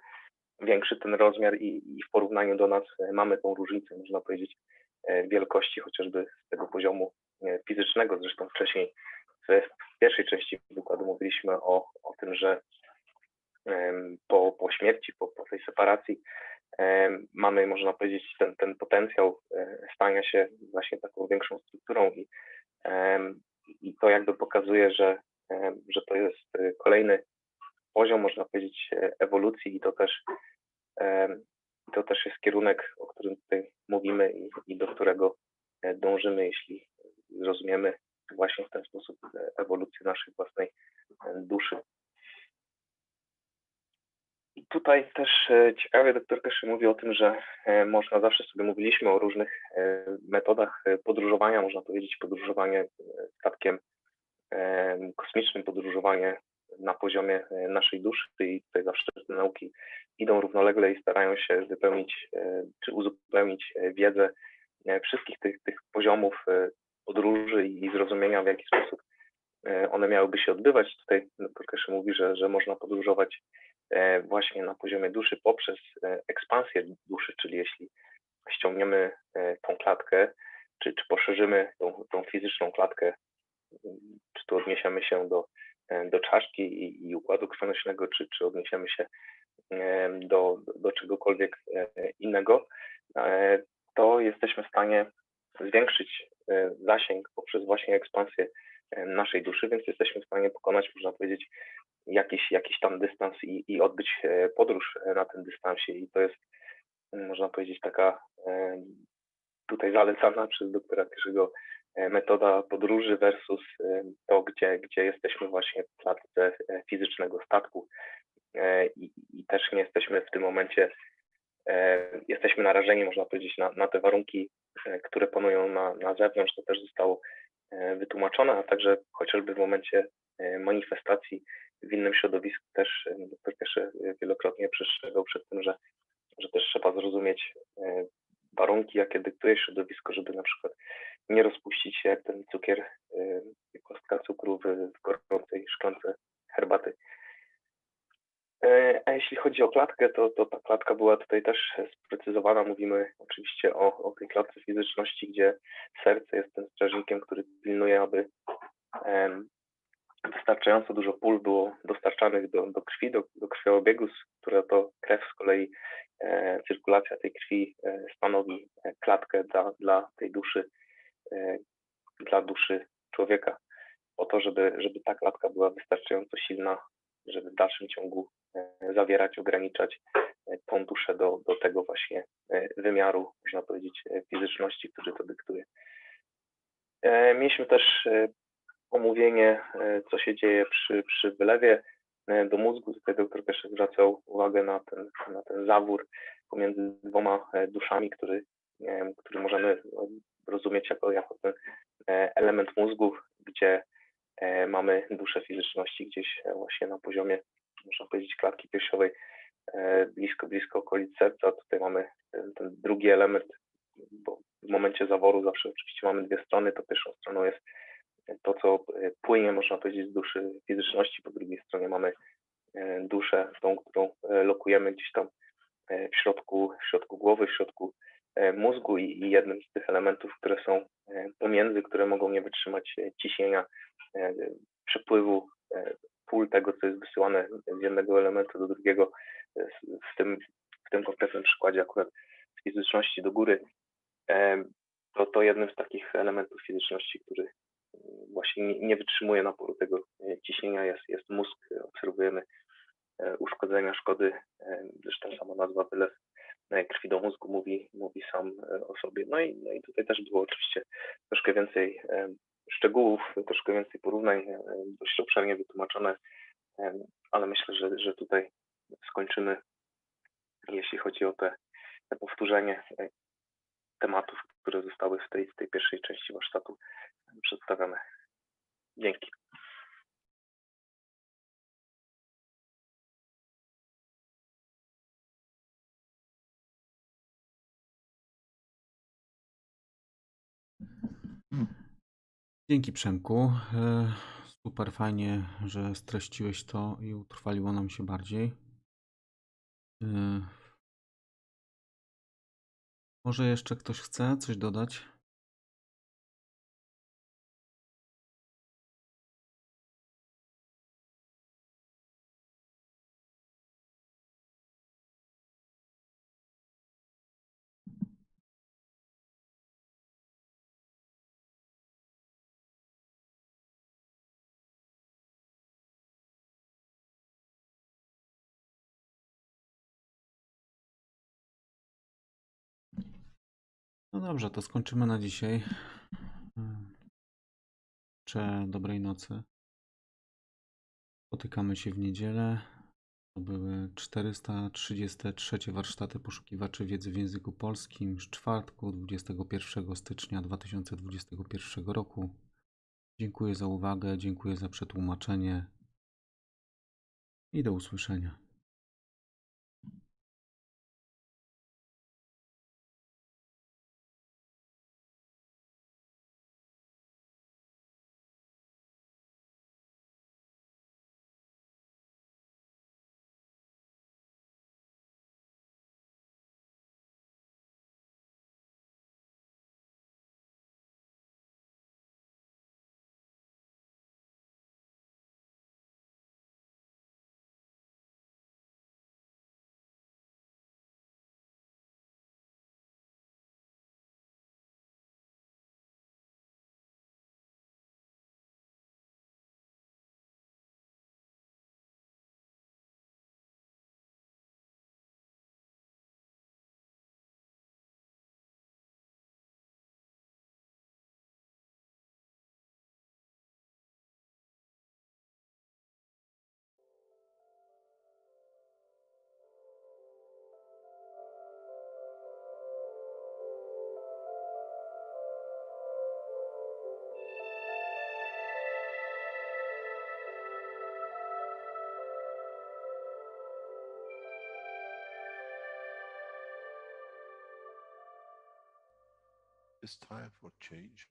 większy ten rozmiar i w porównaniu do nas mamy tą różnicę, można powiedzieć, wielkości chociażby z tego poziomu fizycznego. Zresztą wcześniej w pierwszej części wykładu mówiliśmy o tym, że po śmierci, po tej separacji mamy, można powiedzieć, ten potencjał stania się właśnie taką większą strukturą i to jakby pokazuje, że to jest kolejny poziom, można powiedzieć, ewolucji i to też jest kierunek, o którym tutaj mówimy i do którego dążymy, jeśli zrozumiemy właśnie w ten sposób ewolucję naszej własnej duszy. I tutaj też ciekawie dr Keshe mówi o tym, że można, zawsze sobie mówiliśmy o różnych metodach podróżowania, można powiedzieć podróżowanie statkiem kosmicznym, podróżowanie na poziomie naszej duszy i tutaj zawsze te nauki idą równolegle i starają się wypełnić czy uzupełnić wiedzę wszystkich tych poziomów podróży i zrozumienia, w jaki sposób one miałyby się odbywać. Tutaj dr Keshe mówi, że można podróżować właśnie na poziomie duszy poprzez ekspansję duszy, czyli jeśli ściągniemy tą klatkę, czy poszerzymy tą fizyczną klatkę, czy to odniesiemy się do czaszki i układu krwionośnego, czy odniesiemy się do czegokolwiek innego, to jesteśmy w stanie zwiększyć zasięg poprzez właśnie ekspansję naszej duszy, więc jesteśmy w stanie pokonać, można powiedzieć, jakiś tam dystans i odbyć podróż na tym dystansie. I to jest, można powiedzieć, taka tutaj zalecana przez doktora Keshego metoda podróży versus to, gdzie jesteśmy właśnie w klatce fizycznego statku i też nie jesteśmy w tym momencie, jesteśmy narażeni, można powiedzieć, na te warunki, które panują na zewnątrz. To też zostało wytłumaczone, a także chociażby w momencie manifestacji w innym środowisku też dr Keshe wielokrotnie przestrzegał przed tym, że też trzeba zrozumieć warunki, jakie dyktuje środowisko, żeby na przykład nie rozpuścić się jak ten cukier, kostka cukru w gorącej szklance herbaty. A jeśli chodzi o klatkę, to ta klatka była tutaj też sprecyzowana. Mówimy oczywiście o tej klatce fizyczności, gdzie serce jest tym strażnikiem, który pilnuje, aby wystarczająco dużo pól było dostarczanych do krwi, do krwiobiegu, która to krew z kolei, cyrkulacja tej krwi stanowi klatkę dla tej duszy, dla duszy człowieka, po to, żeby ta klatka była wystarczająco silna, żeby w dalszym ciągu zawierać, ograniczać tą duszę do tego właśnie wymiaru, można powiedzieć, fizyczności, który to dyktuje. Mieliśmy też omówienie, co się dzieje przy wylewie do mózgu. Tutaj dr Keshe zwracał uwagę na ten zawór pomiędzy dwoma duszami, który możemy rozumieć jako ten element mózgu, gdzie mamy duszę fizyczności gdzieś właśnie na poziomie, można powiedzieć, klatki piersiowej, blisko okolic serca. Tutaj mamy ten drugi element, bo w momencie zaworu zawsze oczywiście mamy dwie strony. To pierwszą stroną jest to, co płynie, można powiedzieć, z duszy fizyczności, po drugiej stronie mamy duszę, tą, którą lokujemy gdzieś tam w środku głowy, w środku mózgu i jednym z tych elementów, które są pomiędzy, które mogą nie wytrzymać ciśnienia, przepływu pól tego, co jest wysyłane z jednego elementu do drugiego, w tym konkretnym przykładzie akurat z fizyczności do góry, to jednym z takich elementów fizyczności, który właśnie nie wytrzymuje naporu tego ciśnienia, jest mózg. Obserwujemy uszkodzenia, szkody. Zresztą sama nazwa wylew krwi do mózgu mówi sam o sobie. No i tutaj też było oczywiście troszkę więcej szczegółów, troszkę więcej porównań, dość obszernie wytłumaczone, ale myślę, że tutaj skończymy, jeśli chodzi o te powtórzenie tematów, które zostały w tej pierwszej części warsztatu przedstawione. Dzięki. Dzięki, Przemku. Super fajnie, że streściłeś to i utrwaliło nam się bardziej. Może jeszcze ktoś chce coś dodać? No dobrze, to skończymy na dzisiaj. Życzę dobrej nocy. Spotykamy się w niedzielę. To były 433 warsztaty poszukiwaczy wiedzy w języku polskim z czwartku 21 stycznia 2021 roku. Dziękuję za uwagę, dziękuję za przetłumaczenie i do usłyszenia.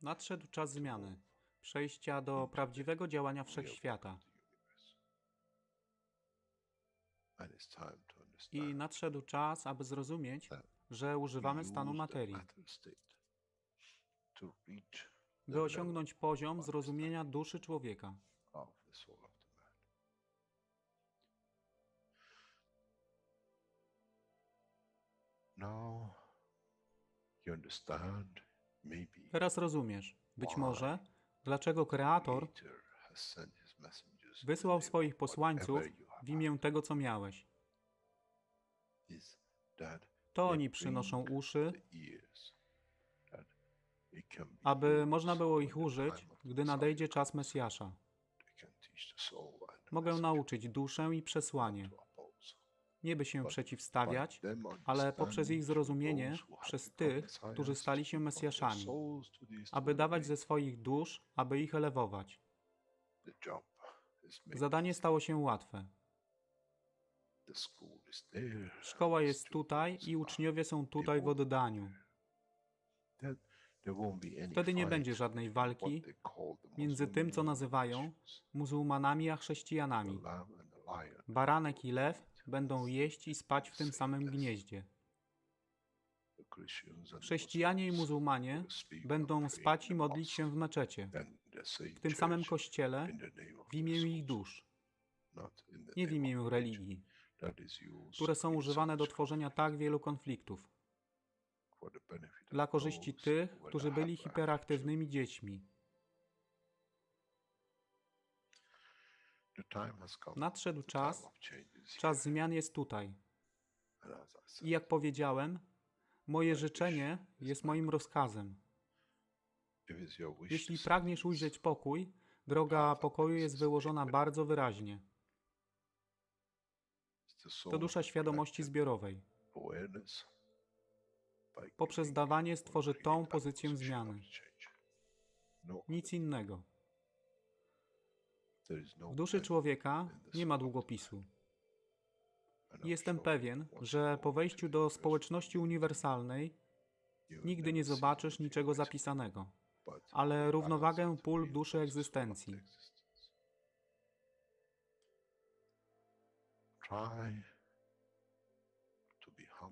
Nadszedł czas zmiany, przejścia do prawdziwego działania wszechświata. I nadszedł czas, aby zrozumieć, że używamy stanu materii, by osiągnąć poziom zrozumienia duszy człowieka. Teraz rozumiesz, być może, dlaczego Kreator wysłał swoich posłańców w imię tego, co miałeś. To oni przynoszą uszy, aby można było ich użyć, gdy nadejdzie czas Mesjasza. Mogę nauczyć duszę i przesłanie. Nie by się przeciwstawiać, ale poprzez ich zrozumienie, przez tych, którzy stali się Mesjaszami, aby dawać ze swoich dusz, aby ich elewować. Zadanie stało się łatwe. Szkoła jest tutaj i uczniowie są tutaj w oddaniu. Wtedy nie będzie żadnej walki między tym, co nazywają muzułmanami, a chrześcijanami. Baranek i lew będą jeść i spać w tym samym gnieździe. Chrześcijanie i muzułmanie będą spać i modlić się w meczecie, w tym samym kościele, w imię ich dusz, nie w imię religii, które są używane do tworzenia tak wielu konfliktów, dla korzyści tych, którzy byli hiperaktywnymi dziećmi. Nadszedł czas, czas zmian jest tutaj. I jak powiedziałem, moje życzenie jest moim rozkazem. Jeśli pragniesz ujrzeć pokój, droga pokoju jest wyłożona bardzo wyraźnie. To dusza świadomości zbiorowej. Poprzez dawanie stworzy tą pozycję zmiany. Nic innego. W duszy człowieka nie ma długopisu. Jestem pewien, że po wejściu do społeczności uniwersalnej nigdy nie zobaczysz niczego zapisanego, ale równowagę pól duszy egzystencji.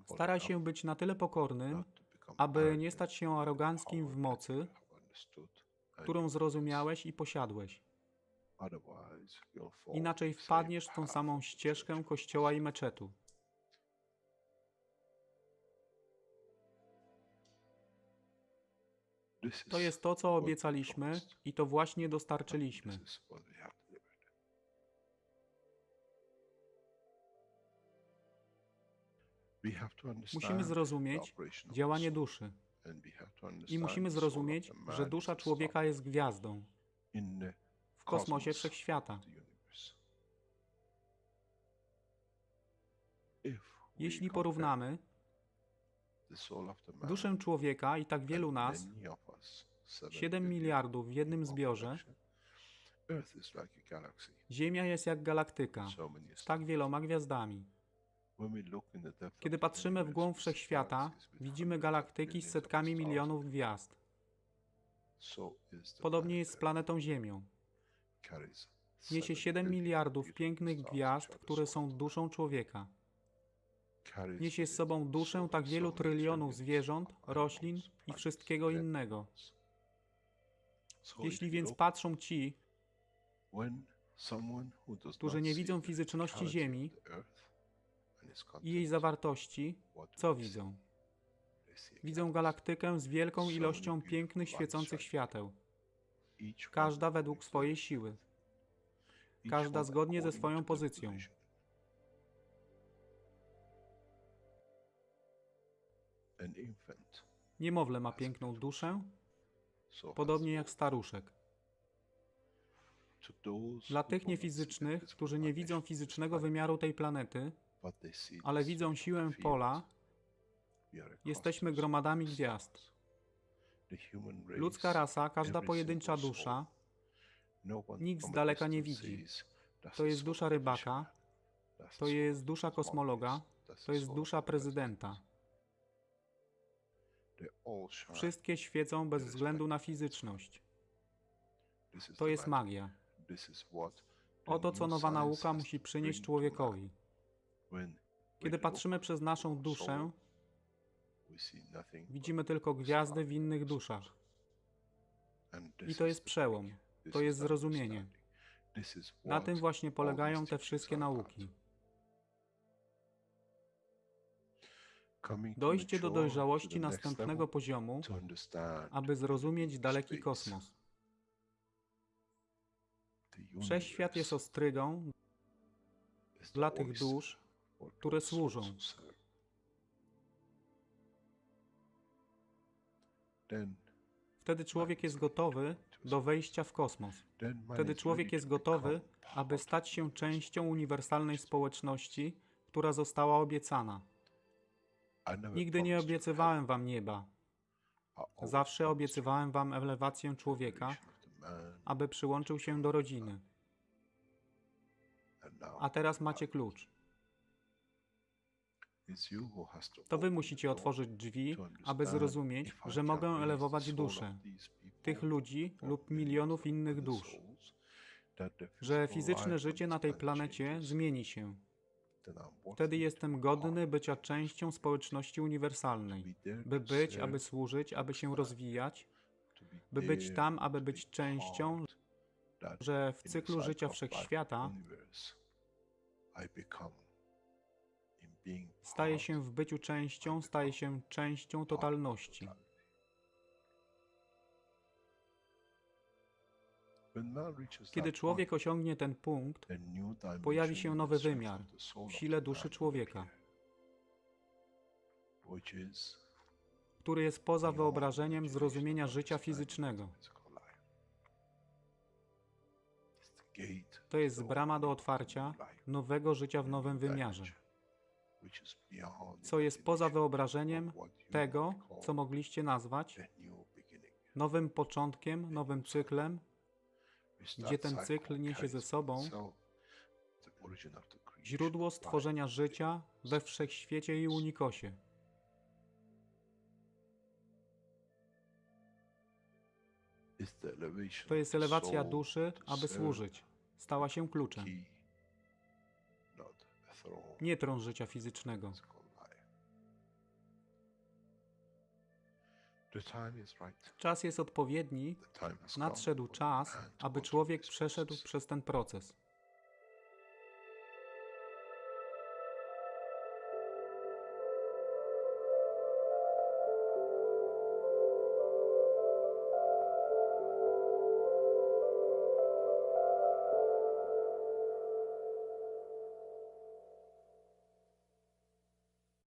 Staraj się być na tyle pokornym, aby nie stać się aroganckim w mocy, którą zrozumiałeś i posiadłeś. Inaczej wpadniesz w tą samą ścieżkę kościoła i meczetu. To jest to, co obiecaliśmy i to właśnie dostarczyliśmy. Musimy zrozumieć działanie duszy. I musimy zrozumieć, że dusza człowieka jest gwiazdą w kosmosie wszechświata. Jeśli porównamy duszę człowieka i tak wielu nas, 7 miliardów w jednym zbiorze, Ziemia jest jak galaktyka z tak wieloma gwiazdami. Kiedy patrzymy w głąb wszechświata, widzimy galaktyki z setkami milionów gwiazd. Podobnie jest z planetą Ziemią. Niesie 7 miliardów pięknych gwiazd, które są duszą człowieka. Niesie z sobą duszę tak wielu trylionów zwierząt, roślin i wszystkiego innego. Jeśli więc patrzą ci, którzy nie widzą fizyczności Ziemi i jej zawartości, co widzą? Widzą galaktykę z wielką ilością pięknych, świecących świateł. Każda według swojej siły. Każda zgodnie ze swoją pozycją. Niemowlę ma piękną duszę, podobnie jak staruszek. Dla tych niefizycznych, którzy nie widzą fizycznego wymiaru tej planety, ale widzą siłę pola, jesteśmy gromadami gwiazd. Ludzka rasa, każda pojedyncza dusza, nikt z daleka nie widzi. To jest dusza rybaka, to jest dusza kosmologa, to jest dusza prezydenta. Wszystkie świecą bez względu na fizyczność. To jest magia. Oto, co nowa nauka musi przynieść człowiekowi. Kiedy patrzymy przez naszą duszę, widzimy tylko gwiazdy w innych duszach. I to jest przełom. To jest zrozumienie. Na tym właśnie polegają te wszystkie nauki. Dojście do dojrzałości następnego poziomu, aby zrozumieć daleki kosmos. Wszechświat jest ostrygą dla tych dusz, które służą. Wtedy człowiek jest gotowy do wejścia w kosmos. Wtedy człowiek jest gotowy, aby stać się częścią uniwersalnej społeczności, która została obiecana. Nigdy nie obiecywałem wam nieba. Zawsze obiecywałem wam elewację człowieka, aby przyłączył się do rodziny. A teraz macie klucz. To wy musicie otworzyć drzwi, aby zrozumieć, że mogę elewować duszę tych ludzi lub milionów innych dusz. Że fizyczne życie na tej planecie zmieni się. Wtedy jestem godny bycia częścią społeczności uniwersalnej. By być, aby służyć, aby się rozwijać, by być tam, aby być częścią, że w cyklu życia wszechświata staje się w byciu częścią, staje się częścią totalności. Kiedy człowiek osiągnie ten punkt, pojawi się nowy wymiar w sile duszy człowieka, który jest poza wyobrażeniem zrozumienia życia fizycznego. To jest brama do otwarcia nowego życia w nowym wymiarze, co jest poza wyobrażeniem tego, co mogliście nazwać nowym początkiem, nowym cyklem, gdzie ten cykl niesie ze sobą źródło stworzenia życia we wszechświecie i unikosie. To jest elewacja duszy, aby służyć. Stała się kluczem. Nie tron życia fizycznego. Czas jest odpowiedni, nadszedł czas, aby człowiek przeszedł przez ten proces.